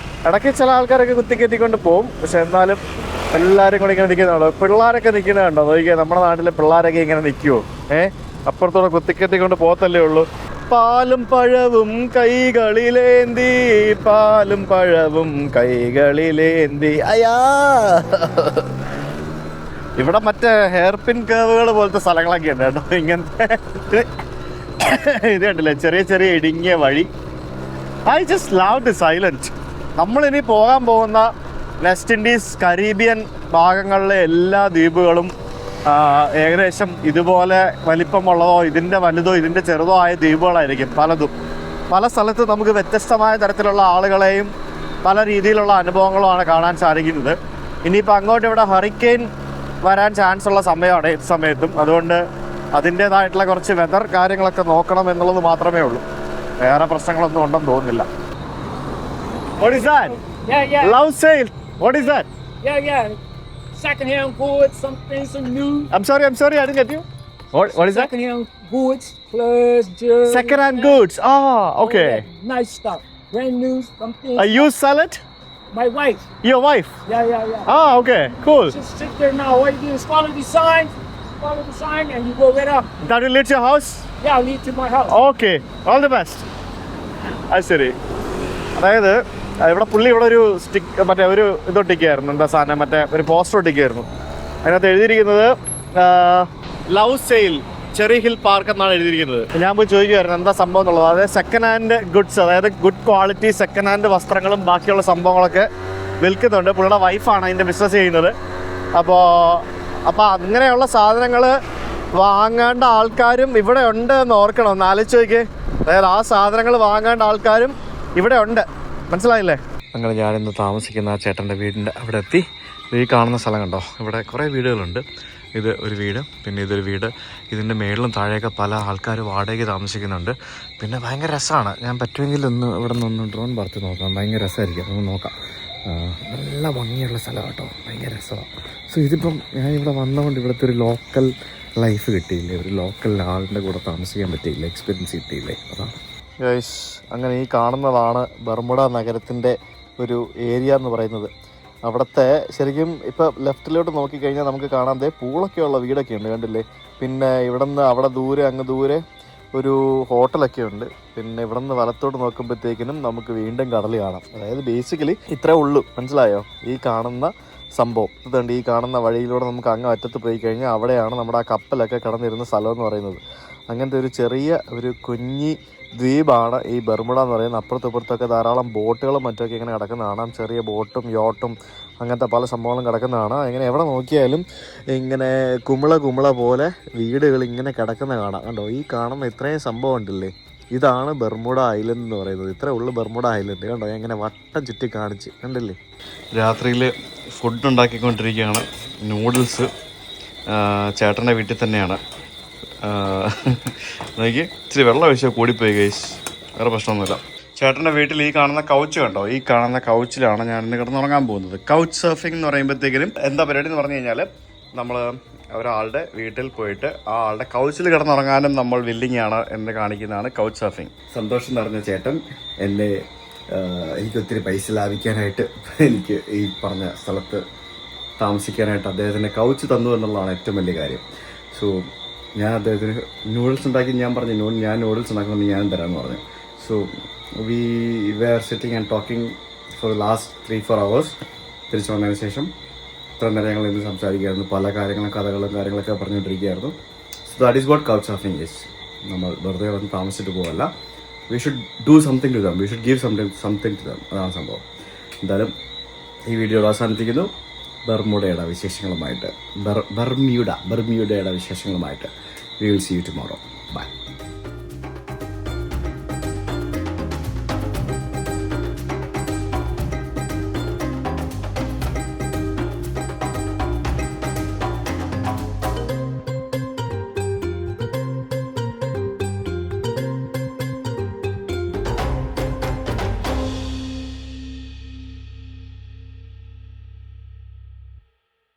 ഇടയ്ക്ക് ചില ആൾക്കാരൊക്കെ കുത്തിക്കെത്തിക്കൊണ്ട് പോകും, പക്ഷെ എന്നാലും എല്ലാവരും കൂടെ ഇങ്ങനെ നിൽക്കുന്നുണ്ടോ. പിള്ളേരൊക്കെ നിൽക്കുന്നത് കണ്ടോ, നോക്കിയാൽ നമ്മുടെ നാട്ടിലെ പിള്ളേരൊക്കെ ഇങ്ങനെ നിൽക്കുമോ, അപ്പുറത്തോടെ കുത്തിക്കെത്തിക്കൊണ്ട് പോത്തല്ലേ ഉള്ളൂ. പാലും പഴവും കൈകളിലേന്തി, പാലും പഴവും കൈകളിലേന്തി. അയ്യാ, ഇവിടെ മറ്റേ ഹെയർ പിൻ കേവുകൾ പോലത്തെ സ്ഥലങ്ങളൊക്കെ ഉണ്ട് കേട്ടോ. ഇങ്ങനത്തെ ഇത് കണ്ടില്ലേ, ചെറിയ ചെറിയ ഇടുങ്ങിയ വഴി. I just love the silent. നമ്മളിനി പോകാൻ പോകുന്ന വെസ്റ്റ് ഇൻഡീസ്, കരീബിയൻ ഭാഗങ്ങളിലെ എല്ലാ ദ്വീപുകളും ഏകദേശം ഇതുപോലെ വലിപ്പമുള്ളതോ ഇതിൻ്റെ വലുതോ ഇതിൻ്റെ ചെറുതോ ആയ ദ്വീപുകളായിരിക്കും പലതും. പല സ്ഥലത്ത് നമുക്ക് വ്യത്യസ്തമായ തരത്തിലുള്ള ആളുകളെയും പല രീതിയിലുള്ള അനുഭവങ്ങളുമാണ് കാണാൻ സാധിക്കുന്നത്. ഇനിയിപ്പോൾ അങ്ങോട്ട് ഇവിടെ ഹറിക്കെയിൻ വരാൻ ചാൻസ് ഉള്ള സമയമാണ് ഏത് സമയത്തും. അതുകൊണ്ട് അതിൻ്റേതായിട്ടുള്ള കുറച്ച് വെതർ കാര്യങ്ങളൊക്കെ നോക്കണം എന്നുള്ളത് മാത്രമേ ഉള്ളൂ. വേറെ പ്രശ്നങ്ങളൊന്നും ഉണ്ടെന്ന് തോന്നുന്നില്ല. What is that? Yeah. Love sale. What is that? Yeah. Secondhand goods, some new. I'm sorry, I didn't get you. What is that? Secondhand goods, clothes, jewelry. Second-hand goods. Okay. Nice stuff. Brand new, something. You sell it? My wife. Your wife? Yeah. Okay, cool. Just sit there now. All you do is follow the sign, and you go right up. That will lead to your house? Yeah, I'll lead to my house. Okay, all the best. അത് ശരി. അതായത് ഇവിടെ പുള്ളി ഇവിടെ ഒരു stick മറ്റേ ഒരു ഇതൊട്ടിക്കായിരുന്നു, എന്താ സാധനം, മറ്റേ ഒരു പോസ്റ്റർ ഒട്ടിക്കായിരുന്നു. അതിനകത്ത് എഴുതിയിരിക്കുന്നത് love sale cherry hill park എന്നാണ് എഴുതിയിരിക്കുന്നത്. ഞാൻ പോയി ചോദിക്കുമായിരുന്നു എന്താ സംഭവം എന്നുള്ളത്. അതായത് സെക്കൻഡ് ഹാൻഡ് ഗുഡ്സ്, അതായത് ഗുഡ് ക്വാളിറ്റി സെക്കൻഡ് ഹാൻഡ് വസ്ത്രങ്ങളും ബാക്കിയുള്ള സംഭവങ്ങളൊക്കെ വിൽക്കുന്നുണ്ട്. പുള്ളിയുടെ വൈഫാണ് അതിൻ്റെ ബിസിനസ് ചെയ്യുന്നത്. അപ്പോൾ അങ്ങനെയുള്ള സാധനങ്ങൾ വാങ്ങേണ്ട ആൾക്കാരും ഇവിടെ ഉണ്ട് എന്ന് ഓർക്കണം, ഒന്ന് ആലോചിച്ച് നോക്കിയേ. അതായത് ആ സാധനങ്ങൾ വാങ്ങേണ്ട ആൾക്കാരും ഇവിടെ ഉണ്ട്, മനസ്സിലായില്ലേ? അങ്ങനെ ഞാനിന്ന് താമസിക്കുന്ന ആ ചേട്ടൻ്റെ വീടിൻ്റെ അവിടെ എത്തി. ഈ കാണുന്ന സ്ഥലം കണ്ടോ, ഇവിടെ കുറേ വീടുകളുണ്ട്. ഇത് ഒരു വീട്, പിന്നെ ഇതൊരു വീട്. ഇതിൻ്റെ മേളിലും താഴെയൊക്കെ പല ആൾക്കാർ വാടകയ്ക്ക് താമസിക്കുന്നുണ്ട്. പിന്നെ ഭയങ്കര രസമാണ്. ഞാൻ പറ്റുമെങ്കിൽ ഇവിടെ നിന്ന് ഡ്രോൺ പറത്തി നോക്കാം, ഭയങ്കര രസമായിരിക്കും, നമുക്ക് നോക്കാം. നല്ല ഭംഗിയുള്ള സ്ഥലം കേട്ടോ, ഭയങ്കര രസമാണ്. സോ ഇതിപ്പം ഞാനിവിടെ വന്നതുകൊണ്ട് ഇവിടുത്തെ ഒരു ലോക്കൽ ലൈഫ് കിട്ടിയില്ലേ, ഒരു ലോക്കൽ ആളിൻ്റെ കൂടെ താമസിക്കാൻ പറ്റിയില്ല, എക്സ്പീരിയൻസ് കിട്ടിയില്ലേ, അതാണ് ഗൈസ്. അങ്ങനെ ഈ കാണുന്നതാണ് ബർമുഡ നഗരത്തിൻ്റെ ഒരു ഏരിയ എന്ന് പറയുന്നത്. അവിടുത്തെ ശരിക്കും ഇപ്പോൾ ലെഫ്റ്റിലോട്ട് നോക്കിക്കഴിഞ്ഞാൽ നമുക്ക് കാണാൻ പൂളൊക്കെയുള്ള വീടൊക്കെ ഉണ്ട്, കണ്ടില്ലേ? പിന്നെ ഇവിടെ നിന്ന് അവിടെ ദൂരെ അങ്ങ് ദൂരെ ഒരു ഹോട്ടലൊക്കെ ഉണ്ട്. പിന്നെ ഇവിടെ നിന്ന് വലത്തോട്ട് നോക്കുമ്പോഴത്തേക്കിനും നമുക്ക് വീണ്ടും കടൽ കാണാം. അതായത് ബേസിക്കലി ഇത്രേ ഉള്ളൂ, മനസ്സിലായോ? ഈ കാണുന്ന സംഭവം ഇതുണ്ട്. ഈ കാണുന്ന വഴിയിലൂടെ നമുക്ക് അങ്ങ് അറ്റത്ത് പോയി കഴിഞ്ഞാൽ അവിടെയാണ് നമ്മുടെ ആ കപ്പലൊക്കെ കടന്നിരുന്ന സ്ഥലം എന്ന് പറയുന്നത്. അങ്ങനത്തെ ഒരു ചെറിയ ഒരു കുഞ്ഞി ദ്വീപാണ് ഈ ബർമുഡ എന്ന് പറയുന്നത്. അപ്പുറത്തിപ്പുറത്തൊക്കെ ധാരാളം ബോട്ടുകളും മറ്റൊക്കെ ഇങ്ങനെ കിടക്കുന്ന കാണാം. ചെറിയ ബോട്ടും യോട്ടും അങ്ങനത്തെ പല സംഭവങ്ങളും കിടക്കുന്നതാണ്. ഇങ്ങനെ എവിടെ നോക്കിയാലും ഇങ്ങനെ കുമിള പോലെ വീടുകൾ ഇങ്ങനെ കിടക്കുന്ന കാണാം. കണ്ടോ, ഈ കാണുന്ന ഇത്രയും സംഭവം ഉണ്ടല്ലേ, ഇതാണ് ബർമുഡ ഐലൻഡ് എന്ന് പറയുന്നത്. ഇത്രേ ഉള്ളു ബർമുഡ ഐലൻഡ്. കണ്ടോ, ഞാൻ ഇങ്ങനെ വട്ടം ചുറ്റി കാണിച്ച്, കണ്ടില്ലേ? രാത്രിയിൽ ഫുഡ് ഉണ്ടാക്കിക്കൊണ്ടിരിക്കുകയാണ്. നൂഡിൽസ് ചേട്ടൻ്റെ വീട്ടിൽ തന്നെയാണ്. നോക്കി ഇച്ചിരി വെള്ളം ഒഴിച്ചാൽ കൂടിപ്പോയി ഗൈസ്, വേറെ പ്രശ്നമൊന്നുമില്ല. ചേട്ടൻ്റെ വീട്ടിൽ ഈ കാണുന്ന കൗച്ച് കണ്ടോ, ഈ കാണുന്ന കൗച്ചിലാണ് ഞാൻ ഇന്ന് കിടന്നുറങ്ങാൻ പോകുന്നത്. കൗച്ച് സർഫിംഗ് എന്ന് പറയുമ്പോഴത്തേക്കിനും എന്താ പരിപാടി എന്ന് പറഞ്ഞു കഴിഞ്ഞാൽ, നമ്മൾ ഒരാളുടെ വീട്ടിൽ പോയിട്ട് ആ ആളുടെ കൗച്ചിൽ കിടന്നുറങ്ങാനും നമ്മൾ വില്ലിങ് ആണ് എന്ന് കാണിക്കുന്നതാണ് കൗച്ച് സർഫിംഗ്. സന്തോഷം നിറഞ്ഞ ചേട്ടൻ എനിക്ക് ഒത്തിരി പൈസ ലാഭിക്കാനായിട്ട് എനിക്ക് ഈ പറഞ്ഞ സ്ഥലത്ത് താമസിക്കാനായിട്ട് അദ്ദേഹത്തിൻ്റെ കൗച്ച് തന്നു എന്നുള്ളതാണ് ഏറ്റവും വലിയ കാര്യം. സോ ഞാൻ അദ്ദേഹത്തിന് നൂഡിൽസ് ഉണ്ടാക്കി, ഞാൻ പറഞ്ഞു ഞാൻ നൂഡിൽസ് ഉണ്ടാക്കുന്നത് ഞാൻ തരാമെന്ന് പറഞ്ഞു. So we were sitting and talking for last 3-4 hours. തിരിച്ചു വന്നതിന് ശേഷം ഇത്ര നേരം ഞങ്ങൾ ഇന്ന് സംസാരിക്കുകയായിരുന്നു. പല കാര്യങ്ങളും കാര്യങ്ങളൊക്കെ പറഞ്ഞുകൊണ്ടിരിക്കുകയായിരുന്നു. So that is what couch surfing is. നമ്മൾ വെറുതെ വന്ന് താമസിച്ചിട്ട് പോകല്ല. We should do something to them, we should give something to them. അതാണ് സംഭവം. എന്തായാലും ഈ വീഡിയോ അവസാനിപ്പിക്കുന്നു. ബർമുഡയുടെ വിശേഷങ്ങളുമായിട്ട്, ബർമ്യൂഡയുടെ വിശേഷങ്ങളുമായിട്ട്. We will see you tomorrow. Bye.